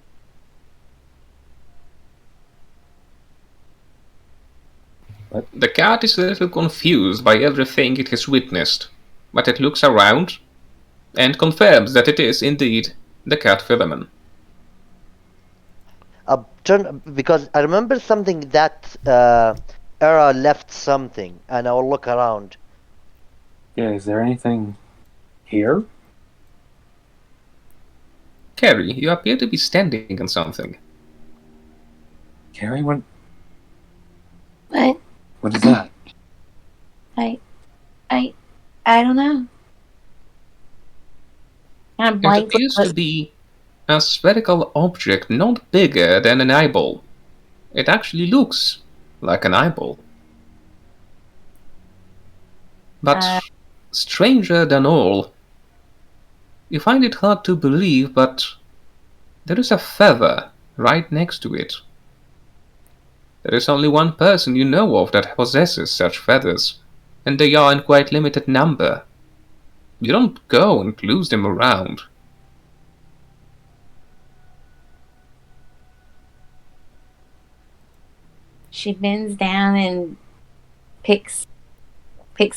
The cat is a little confused by everything it has witnessed, but it looks around and confirms that it is indeed the cat Philemon. Turn, because I remember something that Era left something, and I'll look around. Yeah, is there anything here? Carrie, you appear to be standing on something. Carrie, what What? is that? I don't know. Kind of It blank. appears to be a spherical object not bigger than an eyeball. It actually looks like an eyeball. But stranger than all, you find it hard to believe, but there is a feather right next to it. There is only one person you know of that possesses such feathers, and they are in quite limited number. You don't go and lose them around. She bends down and picks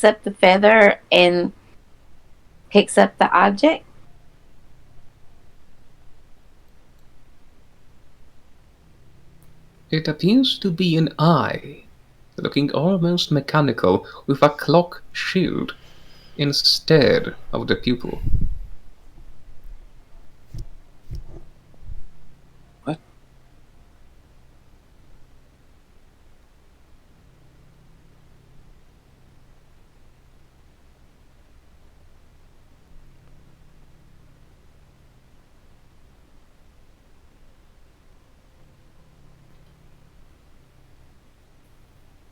up the feather and picks up the object. It appears to be an eye, looking almost mechanical, with a clock shield instead of the pupil. What?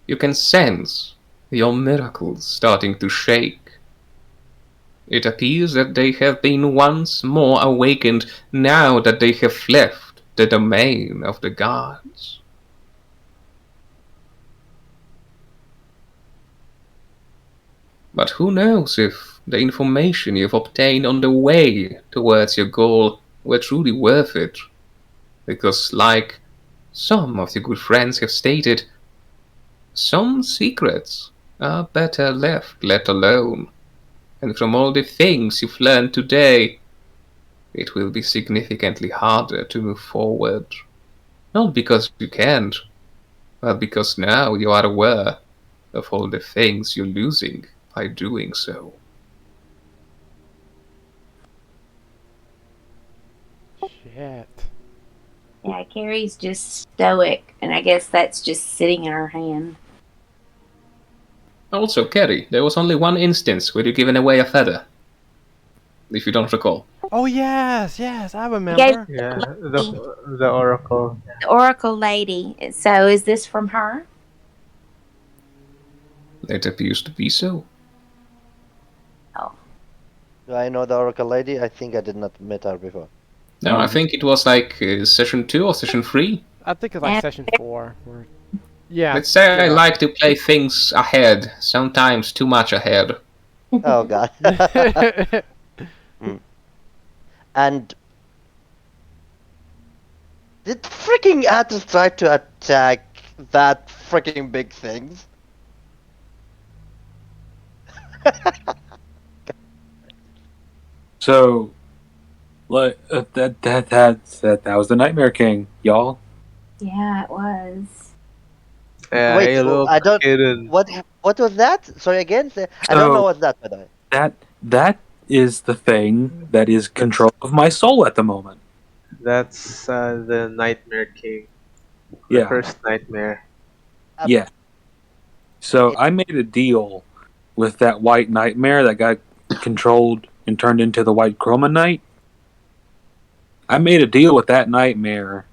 You can sense your miracles starting to shake. It appears that they have been once more awakened now that they have left the domain of the gods. But who knows if the information you've obtained on the way towards your goal were truly worth it? Because, like some of your good friends have stated, some secrets are better left let alone. And from all the things you've learned today, it will be significantly harder to move forward. Not because you can't, but because now you are aware of all the things you're losing by doing so. Shit. Yeah, Carrie's just stoic, and I guess that's just sitting in her hand. Also, Carrie, there was only one instance where you've given away a feather. If you don't recall. Oh yes, I Gave remember. Yeah, the oracle. the Oracle lady. So is this from her? It appears to be so. Do I know the Oracle lady? I think I did not meet her before. No, I think it was like session 2 or session 3. I think it's like session 4. Yeah. Let's say I like to play things ahead, sometimes too much ahead. Oh god. And did freaking Atlas try to attack that freaking big things? So, like that was the Nightmare King, y'all. Yeah, it was. Yeah, Wait, hey, look, I don't. hidden. What was that? Sorry again. I don't know what's that, by the way. That is the thing that is control of my soul at the moment. That's the Nightmare King. The Yeah. first nightmare. Yeah. So I made a deal with that white nightmare that got controlled and turned into the white chroma knight. I made a deal with that nightmare,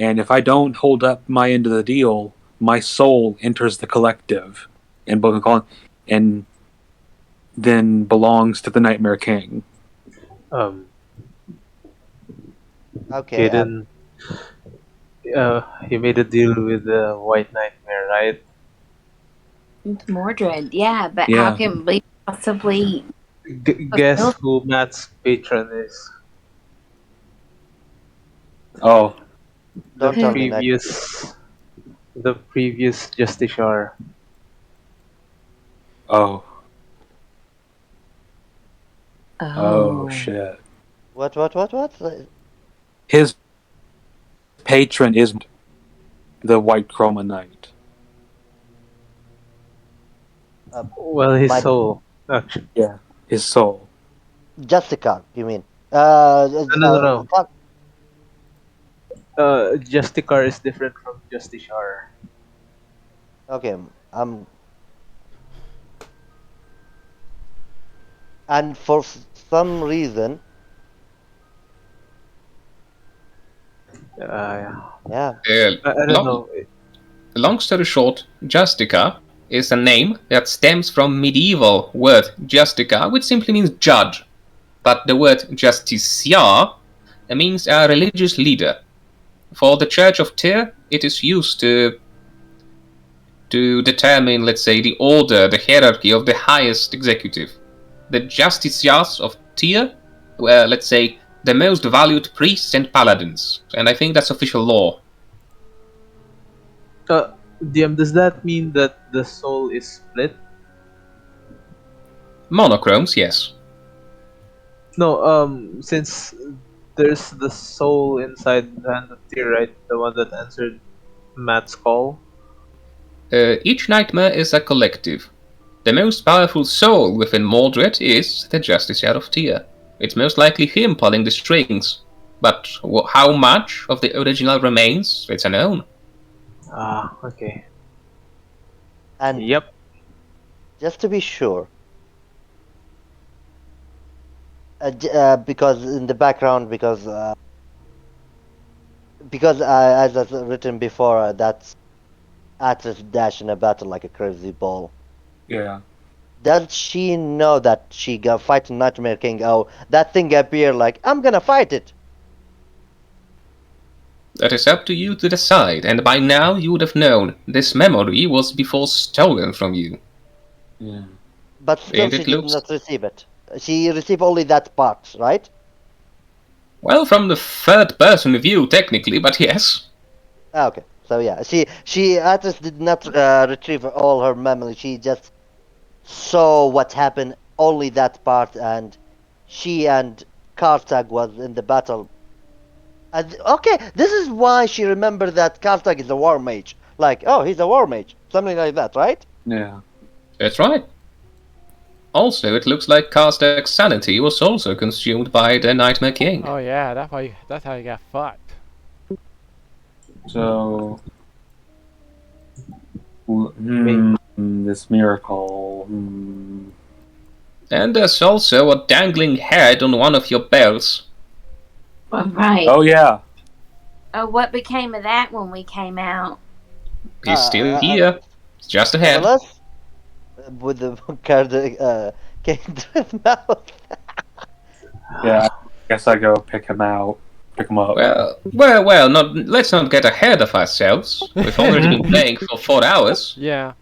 and if I don't hold up my end of the deal, my soul enters the collective and then belongs to the Nightmare King. Okay. Hidden. He made a deal with the White Nightmare, right? It's Mordred, yeah, but Yeah. how can we possibly Guess who Matt's patron is? Oh, The Don't tell me, Nick. previous Justiciar. oh, oh, shit. What? His patron is the White Chroma Knight. Well, his My- soul. Actually, His soul. Justicar, you mean? No. Fuck. Justicar is different from Justiciar. Okay, and for some reason, Yeah. yeah. I don't know. Long story short, Justica is a name that stems from medieval word justica, which simply means judge. But the word justiciar means a religious leader. For the Church of Tyr, it is used to determine, let's say, the order, the hierarchy of the highest executive. The justiciars of Tyr were, let's say, the most valued priests and paladins, and I think that's official law. DM, does that mean that the soul is split? Monochromes, yes. No, since there's the soul inside the Hand of Tyr, right? The one that answered Matt's call. Each nightmare is a collective. The most powerful soul within Mordred is the Justiciar of Tyr. It's most likely him pulling the strings. But how much of the original remains, it's unknown. Ah, okay. And Yep. just to be sure, because in the background, because as I've written before, that's Atlas dash in a battle like a crazy ball. Yeah. Does she know that she gonna fight Nightmare King? Oh, that thing appeared like, I'm gonna fight it. That is up to you to decide, and by now you would have known this memory was before stolen from you. Yeah. But still, And she it did looks- not receive it. She received only that part, right? Well, from the third person view, technically, but yes. Ah, okay. So yeah, she Atlas did not retrieve all her memory. She just saw what happened, only that part, and she and Kartag was in the battle. And, okay, this is why she remembered that Kartag is a war mage. Like, oh, he's a war mage, something like that, right? Yeah. That's right. Also, it looks like Karstag's sanity was also consumed by the Nightmare King. Oh yeah, that's how you got fucked. So. This miracle. And there's also a dangling head on one of your belts. Well, right. Oh, yeah. Oh, what became of that when we came out? He's still here. It's just a head. Unless, with the card came to his mouth. Yeah. I guess I go pick him out. Pick him up. Well, let's not get ahead of ourselves. We've already been playing for 4 hours. Yeah.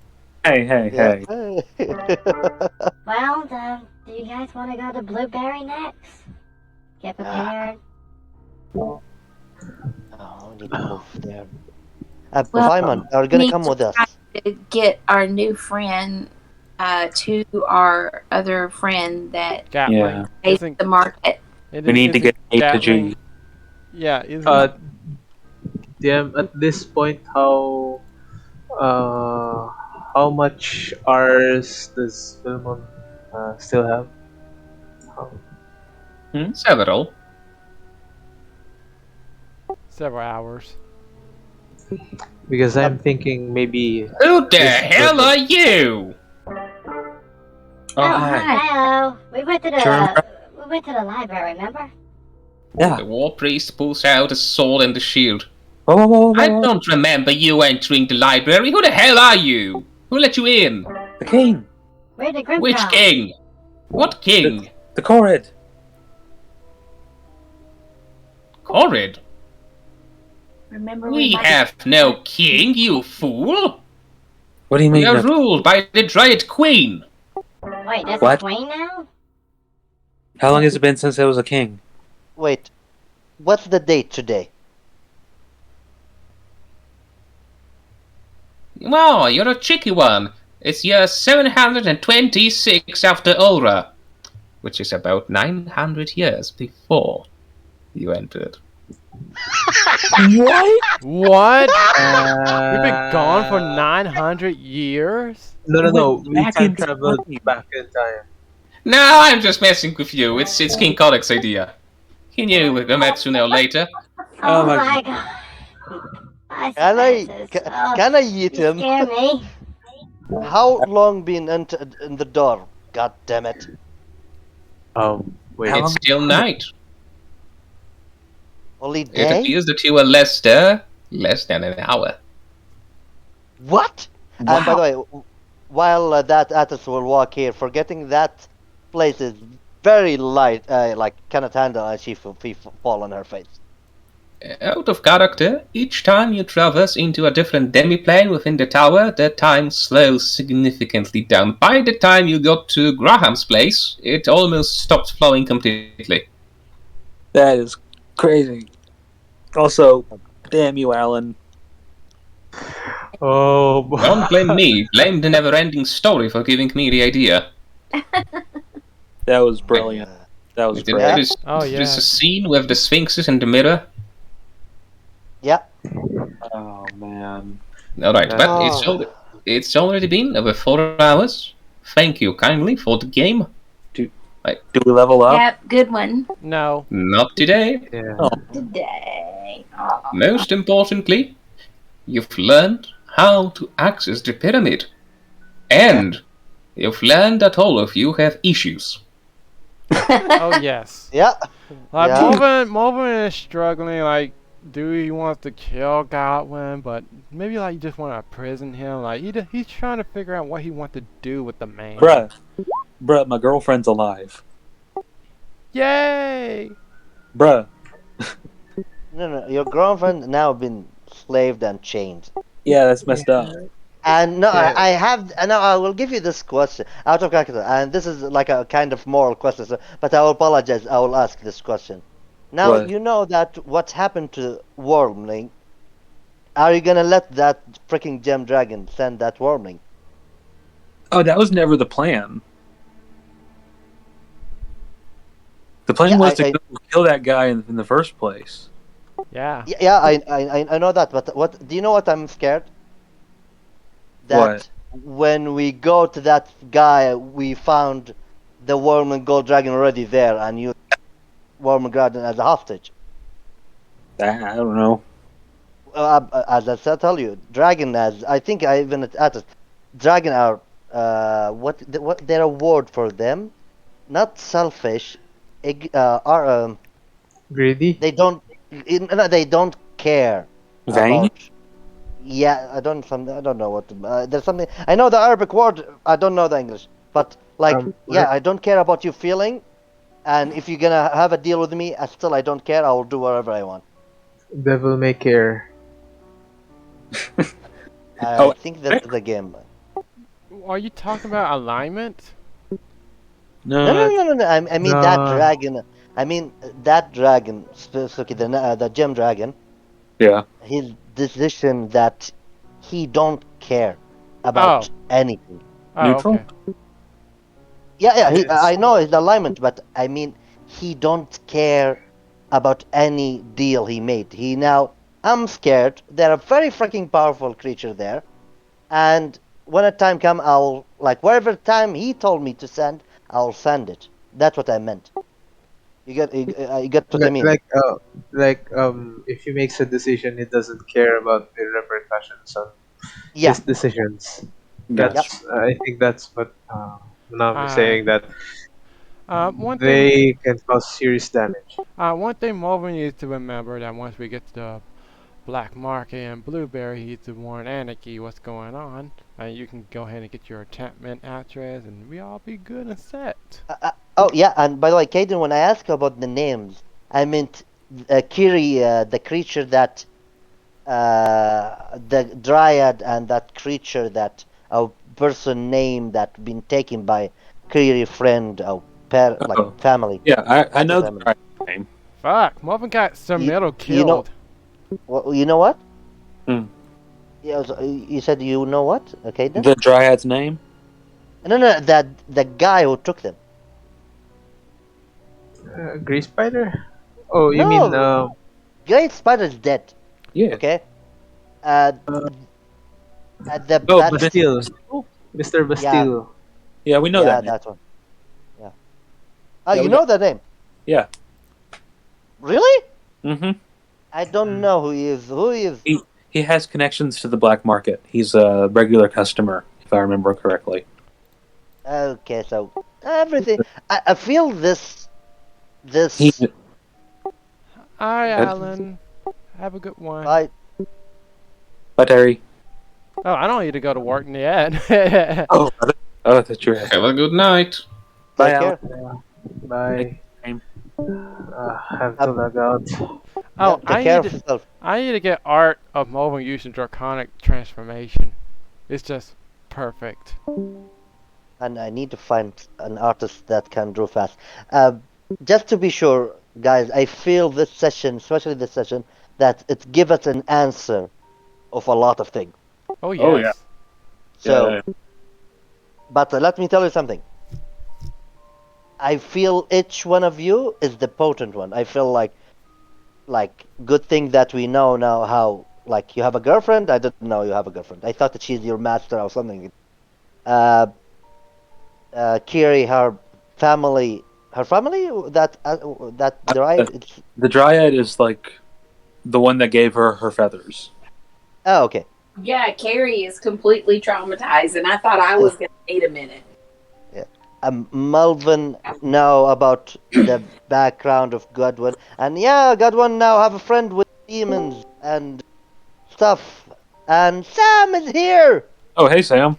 Hey. Well, do you guys want to go to Blueberry next? Get prepared. Oh, we need to move there. Well, Simon, are you gonna need come to with us? try to get our new friend to our other friend that Gatling. Yeah. ate Isn't- the market. We need to get A to G. Yeah, isn't DM, at this point, how much Rs does Philmon still have? Several. several hours. Because I'm thinking maybe Who the hell are you? Oh, hi. Hello. We went to Sure. the library, remember? Yeah. The war priest pulls out a sword and a shield. Whoa. I don't remember you entering the library. Who the hell are you? Who let you in? The king. We're the Grimjaw. Which king? What king? The Corrid. Corrid? Remember We went- have no king, you fool! What do you We mean? are no- ruled by the Dryad Queen. Wait, there's What? a queen now? How long has it been since I was a king? Wait, what's the date today? Wow, you're a tricky one. It's year 726 after Aura, which is about 900 years before you entered. What? What? We've been gone for 900 years? No. Went We back time in traveled time. back in time. No, I'm just messing with you. It's King Kodak's idea. He knew it met sooner or later. Oh Oh my my god. My Can I senses. can I eat You him? scare me. How long been entered in the door? God damn it! Wait. How It's long- still night. Only It day? appears that you were less there less than an hour. What? And by the way, while that Atos will walk here, forgetting that place is very light, like cannot handle, and she fall on her face. Out of character, each time you traverse into a different demiplane within the tower, the time slows significantly down. By the time you got to Graham's place, it almost stopped flowing completely. That is crazy. Also, damn you, Alan. Oh boy. Don't blame me, blame the never-ending story for giving me the idea. That was brilliant. That was There great. is, Oh, there is yeah. a scene with the Sphinxes and the mirror. Yeah. Oh man. Alright, but Oh. it's already been over 4 hours. Thank you kindly for the game. Do we level up? Yep, good one No. Not today. Yeah. Oh. today. Aw. Most importantly, you've learned how to access the pyramid. And you've learned that all of you have issues. Oh, yes. Yeah. Like, Yeah. Morven is struggling, like, do he want to kill Godwin, but maybe, like, you just want to imprison him. Like, he's trying to figure out what he wants to do with the man. Bruh, my girlfriend's alive. Yay! Bruh. No. Your girlfriend now been slaved and chained. Yeah, that's messed up. And no, Yeah. I have. Now I will give you this question out of character, and this is like a kind of moral question. But I will apologize. I will ask this question. Now What? you know that what happened to Wormling. Are you gonna let that freaking gem dragon send that Wormling? Oh, that was never the plan. The plan Yeah, was to I- go kill that guy in the first place. Yeah. Yeah, I know that. But what do you know? What I'm scared. That when we go to that guy, we found the Wormling Gold Dragon already there, and you Wormling Dragon as a hostage. I don't know. As I said, tell you, dragon as I think I even at it, dragon are what their award for them, not selfish, are Greedy? they don't they don't care Vain? about. Yeah, I don't know what there's something. I know the Arabic word. I don't know the English, but like yeah, I don't care about you feeling, and if you're gonna have a deal with me, I don't care. I will do whatever I want. Devil may care. I think that's the game. Are you talking about alignment? No, No. I mean that No. dragon. I mean that dragon, specifically the gem dragon. Yeah. His decision that he don't care about anything. Oh, Neutral? okay. Yeah. Yes. I know his alignment, but I mean he don't care about any deal he made. He now. I'm scared. They're a very freaking powerful creature there, and when a time come, I'll like whatever time he told me to send, I'll send it. That's what I meant. You get what I mean? If he makes a decision, he doesn't care about the repercussions on Yeah. his decisions. Gotcha. That's I think that's what Nam is saying, that One thing. they can cause serious damage. One thing Morven needs to remember that once we get to the Black Market and Blueberry, he needs to warn Anarchy what's going on. And you can go ahead and get your enchantment address, and we all be good and set. Oh yeah, and by the way, Caden, when I asked about the names, I meant Kiri, the creature that the dryad, and that creature that a person name that been taken by Kiri friend, like family. Yeah, I That's know a the family. dryad's name. Fuck, Marvin got some metal you know- killed. Well, you know what? Hmm. Yeah, you said you know what? Okay, then. The dryad's name? No, that the guy who took them. Grey Spider? Oh, you No. mean Great Spider's dead. Yeah. Okay. At the Oh, bat- Bastille? Mr. Bastille. Yeah, we know yeah, that name. that one. Yeah. Oh, Yeah, you we know that name? Yeah. Really? Mm-hmm. I don't know who he is. Who he is? He has connections to the black market. He's a regular customer, if I remember correctly. Okay, so everything. I feel this. He, Hi, Uh, Alan. Have a good one. I Bye, Terry. Oh, I don't need to go to work yet. Oh, that's your Have a good night. Bye, take Alan. care. Bye. Same. Have to log out. Oh, Take care of yourself. I need to get art of Marvin using Draconic Transformation. It's just perfect. And I need to find an artist that can draw fast. Just to be sure, guys, I feel this session, especially this session, that it gives us an answer of a lot of things. Oh, yes. Oh, yeah. So, but let me tell you something. I feel each one of you is the potent one. I feel like good thing that we know now how, like, you have a girlfriend. I didn't know you have a girlfriend. I thought that she's your master or something. Kiri, her family, that dryad. It's, The dryad is like the one that gave her her feathers. oh, okay. Yeah, Carrie is completely traumatized, and I thought I was going to need a minute. Melvin know about the background of Godwin, and yeah, Godwin now have a friend with demons and stuff, and Sam is here. Oh, hey, Sam.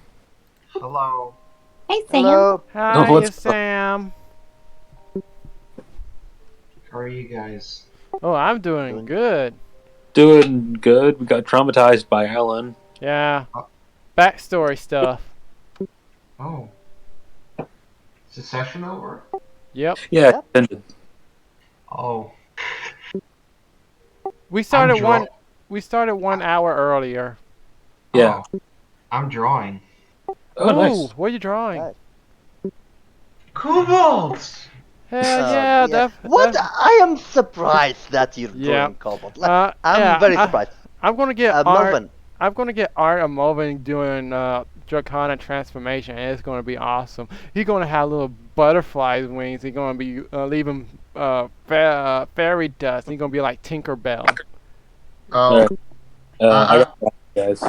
Hello. Hey, Sam. Hello. Hi, what's up? Sam. How are you guys? Oh, I'm doing good. Doing good. We got traumatized by Alan. Yeah. Backstory stuff. Oh. Is the session over? Yep. Yeah. Yep. And Oh. We started draw- We started 1 hour earlier. yeah. Oh, I'm drawing. Oh, nice. What are you drawing? Nice. Kobolds! Hell yeah, What? I am surprised that you're Yeah. drawing Cobalt. Like, I'm yeah, very surprised. I'm gonna get art. Melvin. I'm gonna get art of Melvin doing Draconic Transformation, and it's gonna be awesome. He's gonna have little butterfly wings. He's gonna be leaving fairy dust. He's gonna be like Tinkerbell. Oh. I got you guys.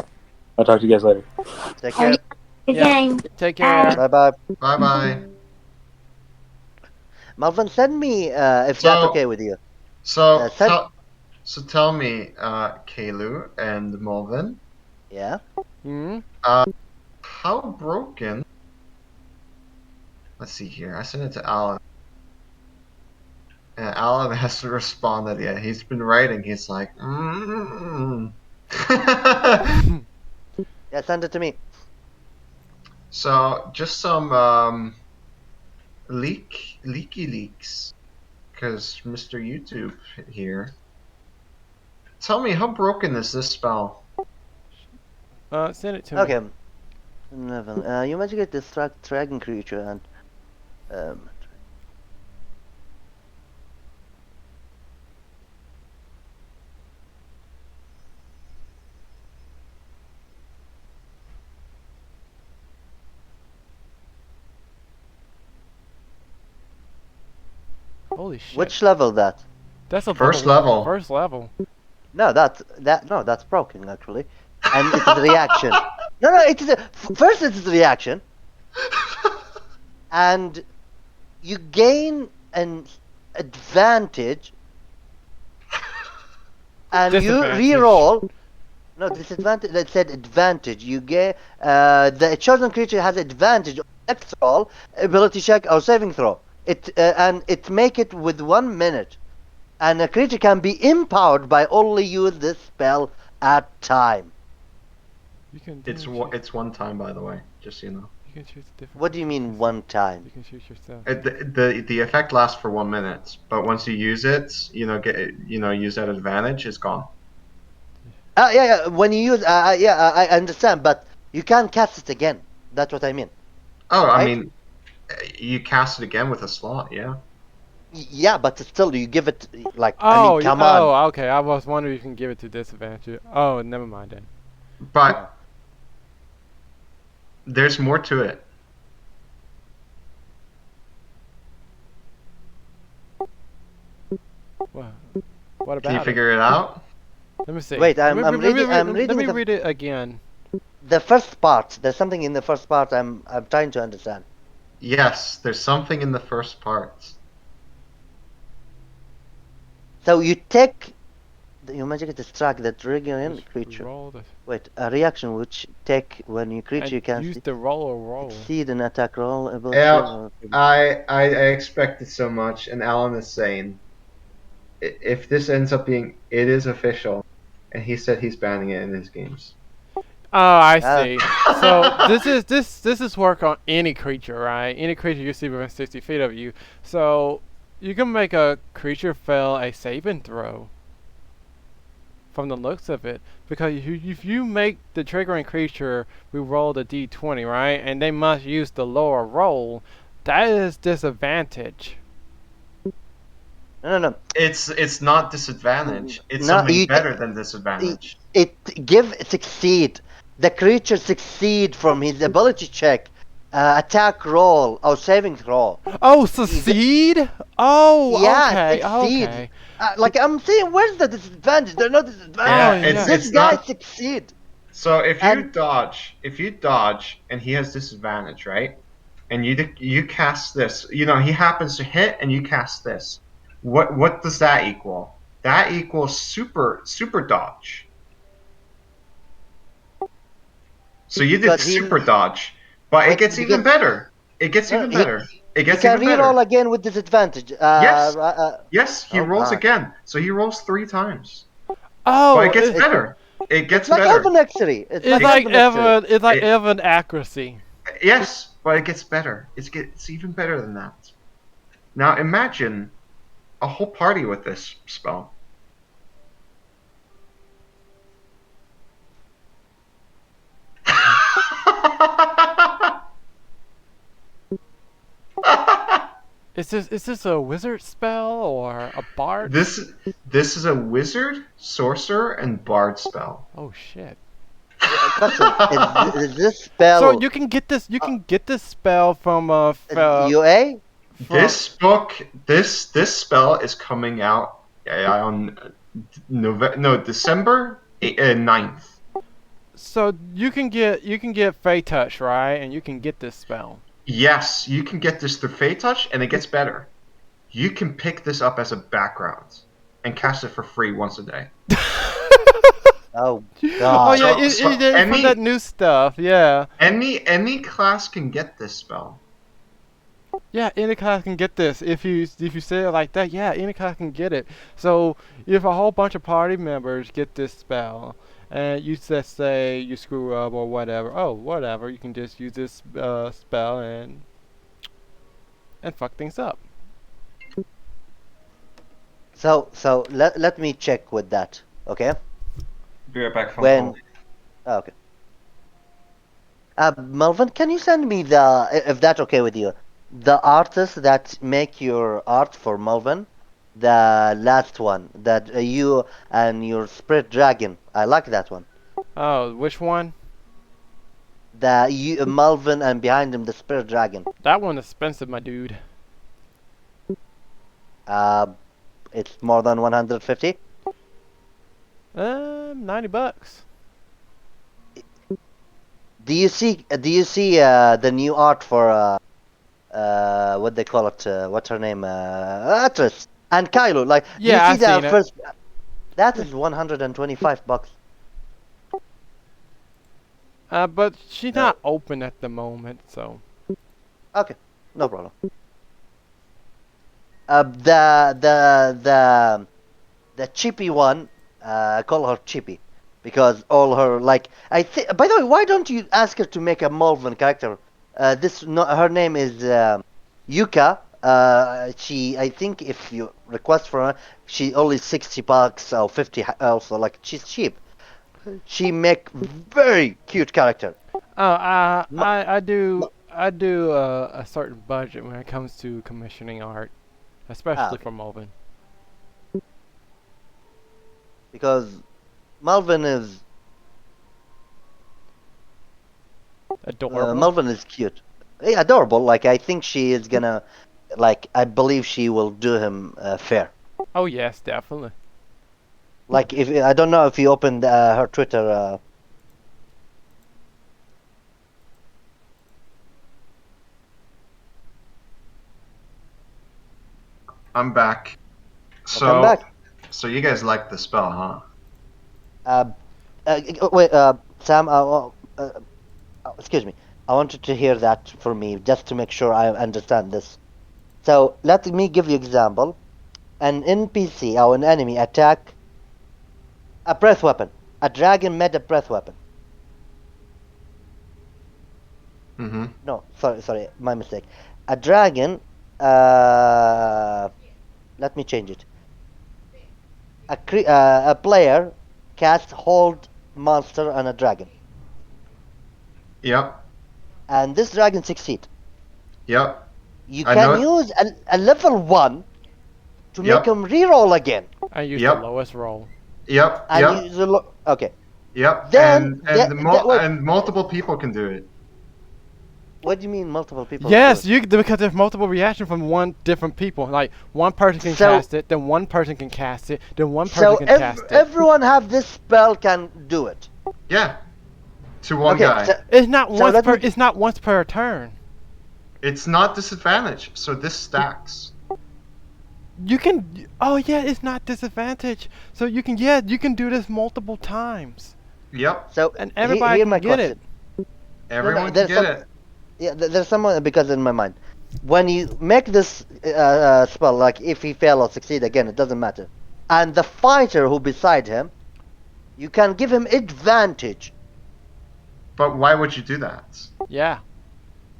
I'll talk to you guys later. Take care. Good Yeah. game. Take care. Bye bye. Bye bye. Melvin, send me if So- that's okay with you. So, send- tell me, Kalu and Melvin, Yeah. Hmm. how broken? Let's see here. I sent it to Alan. And Alan hasn't responded yet. He's been writing. He's like, Yeah, send it to me. So, just some leaky leaks, because Mr. YouTube here. Tell me, how broken is this spell? Send it to me. Okay. Melvin, you managed to distract dragon creature and Holy shit. which level that? That's a First level. First level. No, that's broken actually, and it's a reaction. No, it is first it is a reaction, and you gain an advantage, and you Disadvantage. re-roll. No, disadvantage. It said advantage. You get the chosen creature has advantage on next roll, ability check or saving throw. And it make it with 1 minute. And a creature can be empowered by only use this spell at time. You can It's one time, by the way, just so you know. You can choose a different. What do you mean one time? You can choose yourself. The effect lasts for 1 minute, but once you use it, use that advantage, it's gone. Yeah. When you use, I understand, but you can't cast it again. That's what I mean. Oh, I Right? mean, you cast it again with a slot, yeah. Yeah, but still, you give it like. Oh, I mean, come on. oh, okay. I was wondering if you can give it to disadvantage. Oh, never mind then. But there's more to it. Well, what about Can you it? figure it out? Let me see. Wait, I'm Let me reading- I'm Let reading me the- read it again. The first part. There's something in the first part. I'm trying to understand. Yes, there's something in the first part. So you take. You magic distract the triggering Just creature. roll the, Wait, a reaction which take when you creature you and can use the roll or roll. succeed an attack roll ability. Yeah. or- I expected so much, and Alan is saying, if this ends up being, it is official, and he said he's banning it in his games. Oh, I Ah. see. So this is work on any creature, right? Any creature you see within 60 feet of you. So you can make a creature fail a saving throw. From the looks of it, because if you make the triggering creature re-roll the d20, right, and they must use the lower roll, that is disadvantage. No. It's not disadvantage. It's No, something you- better than disadvantage. It succeed. The creature succeed from his ability check, attack roll or saving throw. Oh, succeed? Oh, Yeah, okay, succeed. okay. Like I'm saying, where's the disadvantage? They're not disadvantage. Yeah, yeah. This it's guy not. succeed. So if you And- dodge, and he has disadvantage, right? And you cast this, he happens to hit, and you cast this. What does that equal? That equals super dodge. So you did But he- super dodge, but it Wait, gets even because- better. It gets even he- better. It You gets can even reroll better. again with disadvantage. Yes. uh, Yes, he Oh, rolls God. again. So he rolls 3 times. Oh, But it gets it- better. It it's gets like better. Elven Actually. It's it's like like Elven Actually. Evan, It- Evan accuracy. Yes, but it gets better. It's even better than that. Now imagine a whole party with this spell. Is this a wizard spell or a bard? This is a wizard, sorcerer, and bard spell. Oh shit. Question: is this spell So you can get this. You can get this spell from UA? This book, this spell is coming out on December 9th. So you can get Fey Touch, right? And you can get this spell. Yes, you can get this through Fey Touch, and it gets better. You can pick this up as a background and cast it for free once a day. Oh Oh god. yeah, So from any- that new stuff. Yeah, Any class can get this spell. yeah. Any class can get this if you say it like that. Yeah, any class can get it. So if a whole bunch of party members get this spell, and you just say you screw up or whatever, whatever, you can just use this spell and fuck things up. So let me check with that. Okay. Be right back from When- home. Okay. Melvin, can you send me if that's okay with you, the artists that make your art for Melvin, the last one that you and your spirit dragon. I like that one. Oh, which one? The Melvin and behind him the spirit dragon. That one expensive, my dude. It's more than 150. $90. Do you see the new art for what they call it? What's her name? Atris and Kylo. Like do Yeah, you see I've the seen it. first. That is $125. But she's not open at the moment, so. Okay, no problem. The chippy one, I call her Chippy, because all her like I think. By the way, why don't you ask her to make a Melvin character Her name is Yuka. I think if you request for her, she only $60 or 50. Also, like she's cheap. She make very cute character. I do a certain budget when it comes to commissioning art, especially okay. for Melvin. Because Malvin is Adorable. Malvin is cute. Yeah, adorable. Like I think she is gonna, like I believe she will do him fair. Oh yes, definitely. Like if I don't know if you opened her Twitter. I'm back. So, Welcome back. so you guys like the spell, huh? Wait, Sam. Excuse me. I wanted to hear that for me, just to make sure I understand this. So let me give you example. An NPC or an enemy attack a breath weapon. A dragon made a breath weapon. Mm-hmm. No, sorry, my mistake. A dragon. Let me change it. A player casts hold monster on a dragon, Yep. and this dragon succeed. Yep. You I can know- use a level 1 to Yep. make him reroll again. I use Yep. the lowest roll. Yep. And Yep. use the okay. Yep. Then- wait. and multiple people can do it. What do you mean multiple people? Yes, do it? because there's multiple reactions from different people. Like one person can So- cast it, then one person can cast it, then one person So can cast it. everyone have this spell can do it. Yeah. To one Okay, guy. so- It's not So once let per. me- It's not once per turn. It's not disadvantage, so this stacks. You can. Oh yeah, it's not disadvantage. So you can. Yeah, you can do this multiple times, Yep. So and he- everybody hear my can get question. it. Everyone can there's get some- it. Yeah, there's someone because in my mind, when you make this spell, like if he fail or succeed again, it doesn't matter. And the fighter who beside him, you can give him advantage. But why would you do that? Yeah.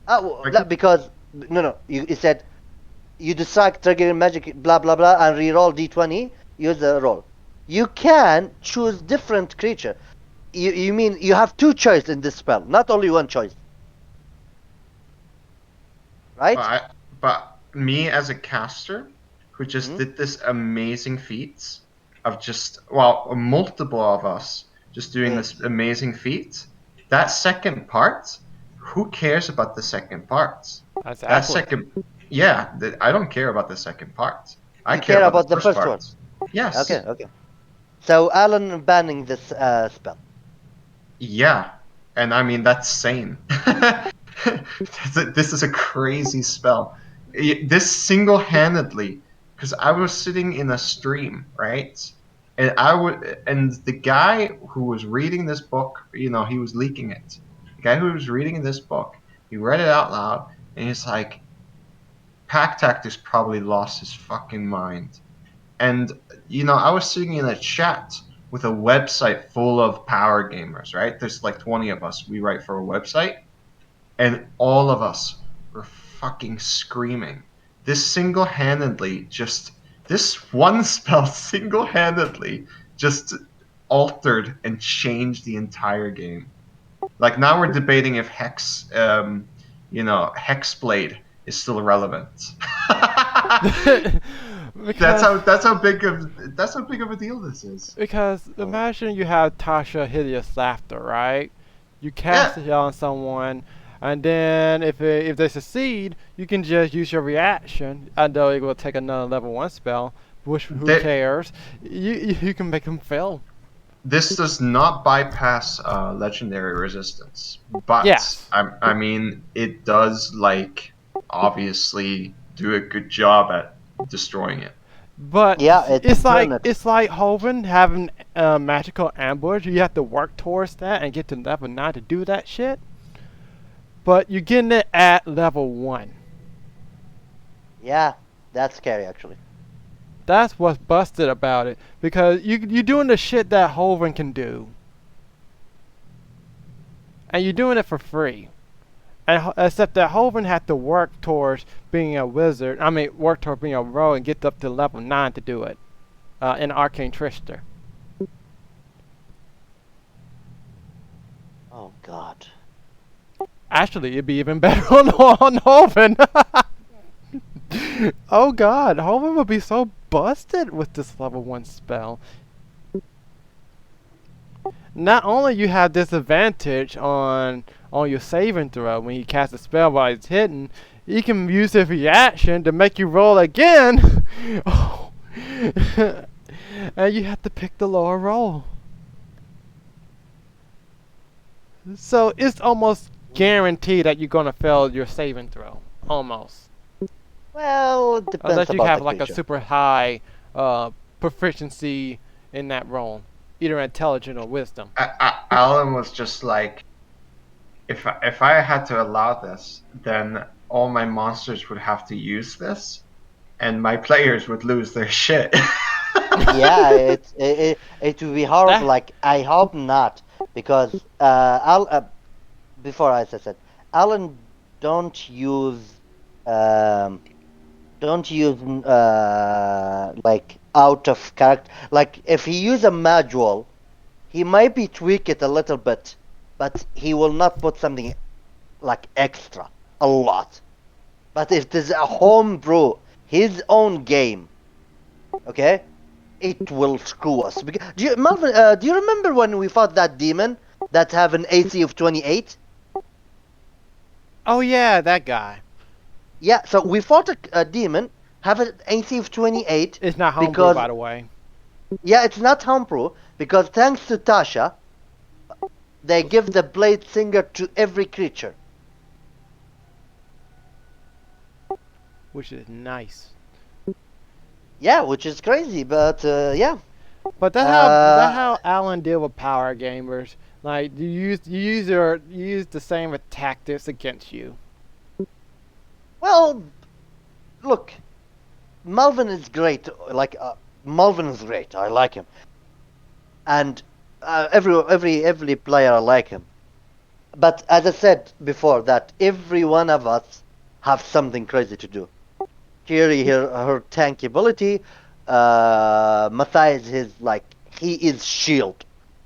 Like- Because no, you said you decide trigger magic, blah blah blah, and reroll d20. Use the roll. You can choose different creature. You mean you have two choice in this spell, not only one choice, right? But me as a caster, who just Mhm. did this amazing feat of multiple of us just doing Mm. this amazing feat, that second part, who cares about the second part? That's That accurate. second, yeah, I don't care about the second part. I You care care about the first one. part. Yes. Okay. So Alan banning this spell. Yeah, and I mean that's sane. This is a crazy spell. This single-handedly, because I was sitting in a stream, right? And the guy who was reading this book, he was leaking it. The guy who was reading this book, he read it out loud, and he's like, Pack Tactics probably lost his fucking mind. And I was sitting in a chat with a website full of power gamers, right? There's like 20 of us. We write for a website. And all of us were fucking screaming. This one spell single-handedly just altered and changed the entire game. Like now we're debating if Hexblade is still relevant. That's how big of a deal this is. Because imagine you have Tasha Hideous Laughter, right? You cast it on someone, and then if they succeed, you can just use your reaction, although it will take another level 1 spell, which who cares? You can make them fail. This does not bypass legendary resistance, but Yes. I mean it does obviously do a good job at destroying it. But Yeah, it's like permanent. it's like Hoven having magical ambush. You have to work towards that and get to level 9 to do that shit. But you're getting it at level 1. Yeah, that's scary actually. That's what's busted about it, because you're doing the shit that Hoven can do, and you're doing it for free. And except that Hoven had to work towards being a wizard. I mean, work towards being a rogue and get up to level 9 to do it. In Arcane Trickster. Oh God. Actually, it'd be even better on Hoven. Oh God, Hoven would be so busted with this level 1 spell. Not only you have disadvantage on your saving throw when you cast a spell while it's hidden, you can use his reaction to make you roll again. Oh. And you have to pick the lower roll. So it's almost guaranteed that you're gonna fail your saving throw. Almost. Well, it depends Unless you about have the like a creature. super high proficiency in that roll. Either intelligence or wisdom. Alan was just like, if I had to allow this, then all my monsters would have to use this, and my players would lose their shit. Yeah, it would be horrible. That- Like, I hope not, because before I said, Alan, don't use like out of character. Like, if he use a manual, he might be tweak it a little bit, but he will not put something like extra a lot. But if there's a homebrew, his own game, okay, it will screw us. Melvin, do you remember when we fought that demon that have an AC of 28? Oh yeah, that guy. Yeah, so we fought a demon, have an AC of 28. It's not homebrew, because, by the way. Yeah, it's not homebrew, because thanks to Tasha, they give the Blade Singer to every creature. Which is nice. Yeah, which is crazy, but yeah. But that's how Alan deal with power gamers. Like you use the same tactics against you. Well, look, Melvin is great. Like Melvin is great. I like him, and every player I like him. But as I said before, that every one of us have something crazy to do. Kiri, her tank ability. Matthias, he is shield.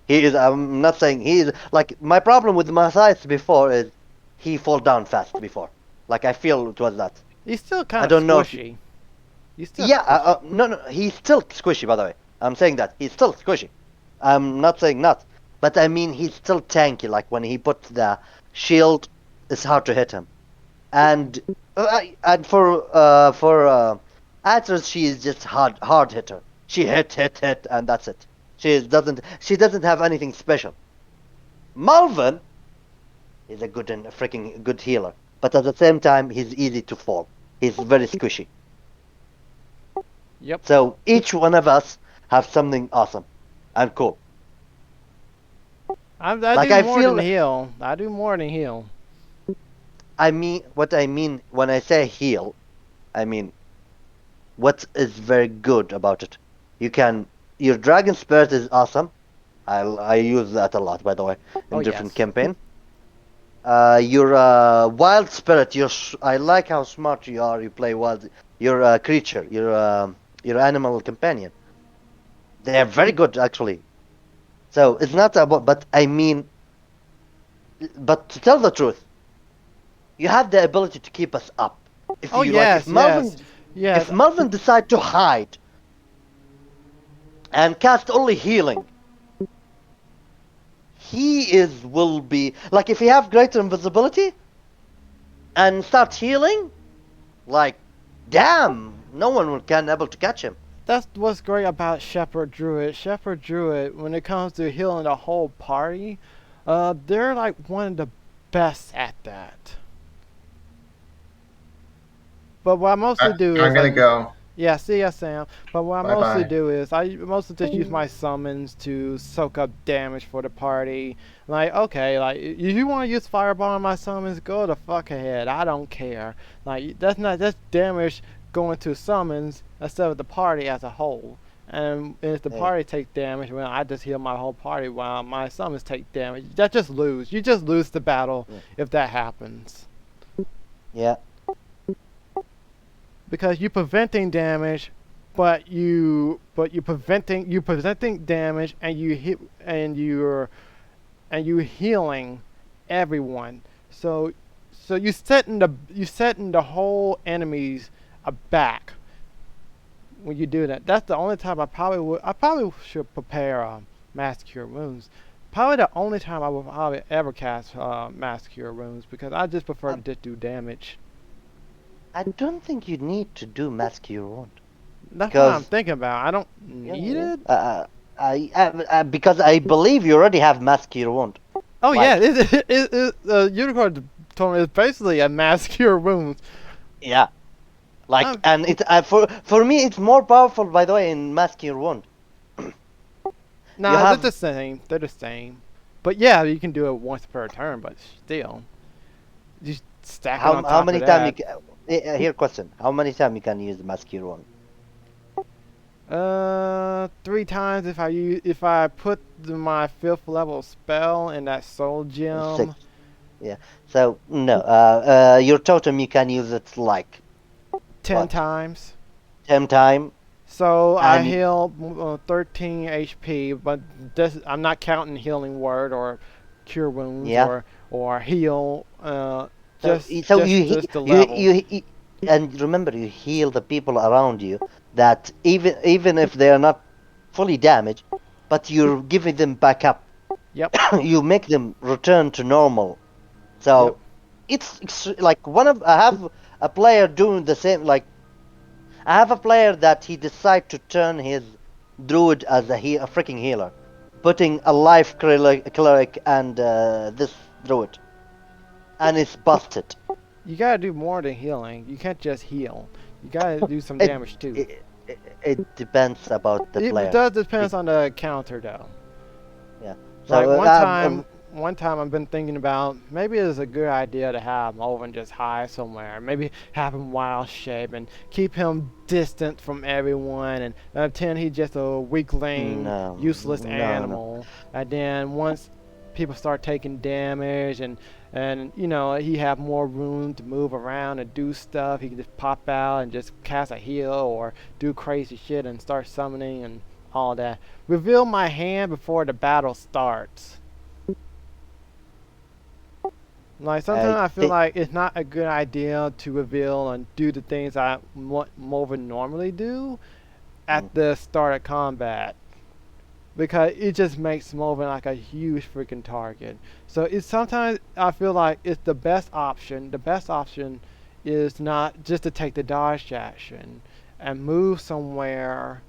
He is. I'm not saying he is. Like, my problem with Matthias before is he fall down fast before. Like, I feel it was that. He's still kind I of don't know if squishy. He's still Yeah, no, he's still squishy, by the way. I'm saying that. He's still squishy. I'm not saying not. But I mean, he's still tanky. Like, when he puts the shield, it's hard to hit him. And for Atlas, she is just hard hitter. She hit, and that's it. She doesn't have anything special. Malvin is a freaking good healer. But at the same time, he's easy to fall. He's very squishy. Yep. So each one of us have something awesome and cool. I Like, do I more feel- than heal. I do more than heal. What I mean when I say heal, I mean what is very good about it. Your Dragon Spirit is awesome. I use that a lot, by the way, in Oh, different yes. campaign. Your Wild Spirit, I like how smart you are. You play wild. Your creature, your animal companion. They are very good, actually. So it's not about, but to tell the truth, you have the ability to keep us up. If Oh you yes, if Melvin, yes, yes. if Melvin decide to hide and cast only healing, will be like, if he have greater invisibility and start healing, like, damn, no one can able to catch him. That's what's great about Shepherd Druid. Shepherd Druid, when it comes to healing the whole party, they're like one of the best at that. But what I mostly do is I'm gonna like, go. Yeah, see ya, Sam. But what I Bye-bye. mostly do is I mostly just use my summons to soak up damage for the party. Like, okay, like if you want to use Fireball on my summons, go the fuck ahead. I don't care. Like, that's damage going to summons instead of the party as a whole. And if the Hey. party takes damage, well, I just heal my whole party while my summons take damage. That just lose. You just lose the battle Yeah. if that happens. Yeah. Because you're preventing damage, but you're preventing damage, and you're healing everyone. So you setting the whole enemies aback when you do that. That's the only time I probably should prepare Mass Cure Wounds. Probably the only time I will probably ever cast Mass Cure Wounds, because I just prefer to just do damage. I don't think you need to do Mass Cure Wound. That's what I'm thinking about. I don't need it. Because I believe you already have Mass Cure Wound. Oh Like- yeah, Unicorn told me it's basically a Mass Cure Wounds. Yeah. And it for me it's more powerful, by the way, in Mass Cure Wound. No, You they're have- the same. They're the same. But yeah, you can do it once per turn. But still, just stack it on top How many of times that. you can... Here question. How many times you can use the Mass Cure Wound? 3 times if I put my 5th level spell in that soul gem. 6. Yeah. So no. Your totem you can use it like 10 what? times. 10 times. So I And- heal 13 HP, but I'm not counting healing word or cure wounds Yeah. or heal. So Just you just the level. and remember, you heal the people around you, that even if they are not fully damaged, but you're giving them back up. Yep. You make them return to normal. So it's like I have a player doing the same. Like I have a player that he decided to turn his druid as a freaking healer, putting a life cleric and this druid, and it's busted. You gotta do more than healing. You can't just heal. You gotta do some It- damage too. It depends about the player. It does depend on the counter though. So Like um, one time I've been thinking about maybe it's a good idea to have Molvin just hide somewhere. Maybe have him wild shape and keep him distant from everyone, and pretend he's just a weakling, No, useless no. animal. And then once people start taking damage and you know he have more room to move around and do stuff, he can just pop out and just cast a heal or do crazy shit and start summoning and all that. Reveal my hand before the battle starts. Like sometimes I feel like it's not a good idea to reveal and do the things I Morven normally do at the start of combat, because it just makes Morven like a huge freaking target. So it's sometimes I feel like it's the best option. The best option is not just to take the dodge action and move somewhere.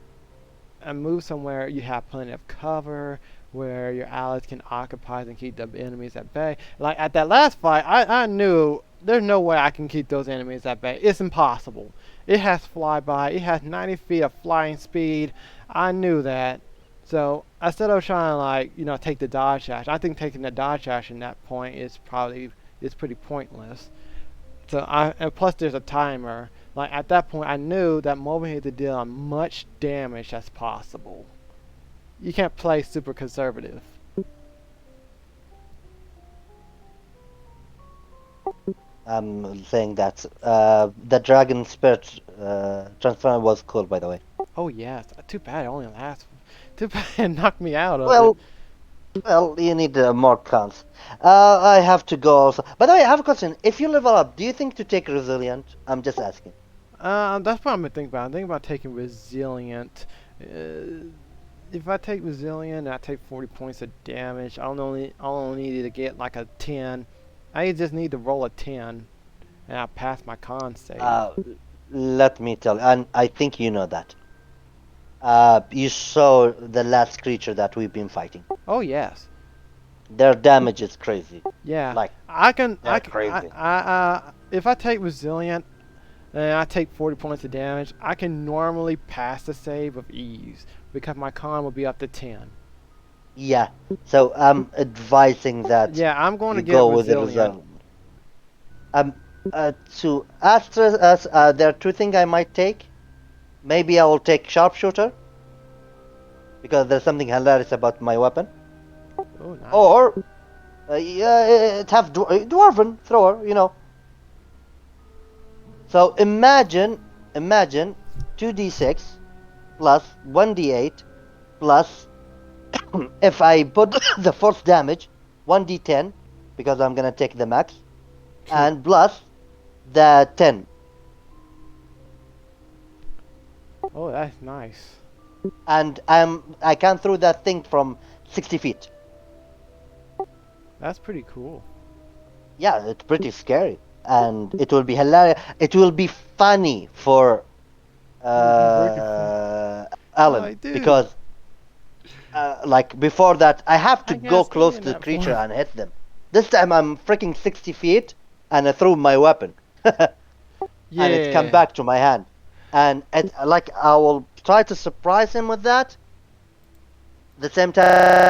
You have plenty of cover where your allies can occupy and keep the enemies at bay. Like at that last fight, I knew there's no way I can keep those enemies at bay. It's impossible. It has flyby. It has 90 feet of flying speed. I knew that. So instead of trying to take the dodge action, I think taking the dodge action at that point is pretty pointless. So and plus there's a timer. Like at that point, I knew that Morven had to deal as much damage as possible. You can't play super conservative. I'm saying that the Dragon Spirit transfer was cool, by the way. Oh yes, too bad it only lasts. Too bad it knocked me out of Well, it. well, you need more cons. I have to go also. By the way, I have a question. If you level up, do you think to take Resilient? I'm just asking. That's what I'm thinking about. I'm thinking about taking Resilient. If I take Resilient, I take 40 points of damage. I'll only need to get like a 10. I just need to roll a 10, and I'll pass my con save. Let me tell you, and I think you know that. You saw the last creature that we've been fighting. Oh yes. Their damage is crazy. Yeah. Like They're crazy. If I take Resilient and I take 40 points of damage, I can normally pass the save with ease because my con will be up to 10. Yeah. So I'm advising that. Yeah, I'm going to you get go with the Resilient. To Astra, there are two things I might take. Maybe I will take Sharpshooter, because there's something hilarious about my weapon. Oh, nice. Or have Dwarven Thrower, So imagine 2d6 plus 1d8 plus if I put the force damage 1d10 because I'm gonna take the max and plus the 10. Oh, that's nice. And I can throw that thing from 60 feet. That's pretty cool. Yeah, it's pretty scary, and it will be hilarious. It will be funny for Alan Oh, dude. because like before that, I have to I go can't close stand to the that creature part. and hit them. This time I'm freaking 60 feet, and I threw my weapon, Yeah. and it come back to my hand, and like I will try to surprise him with that. At the same time.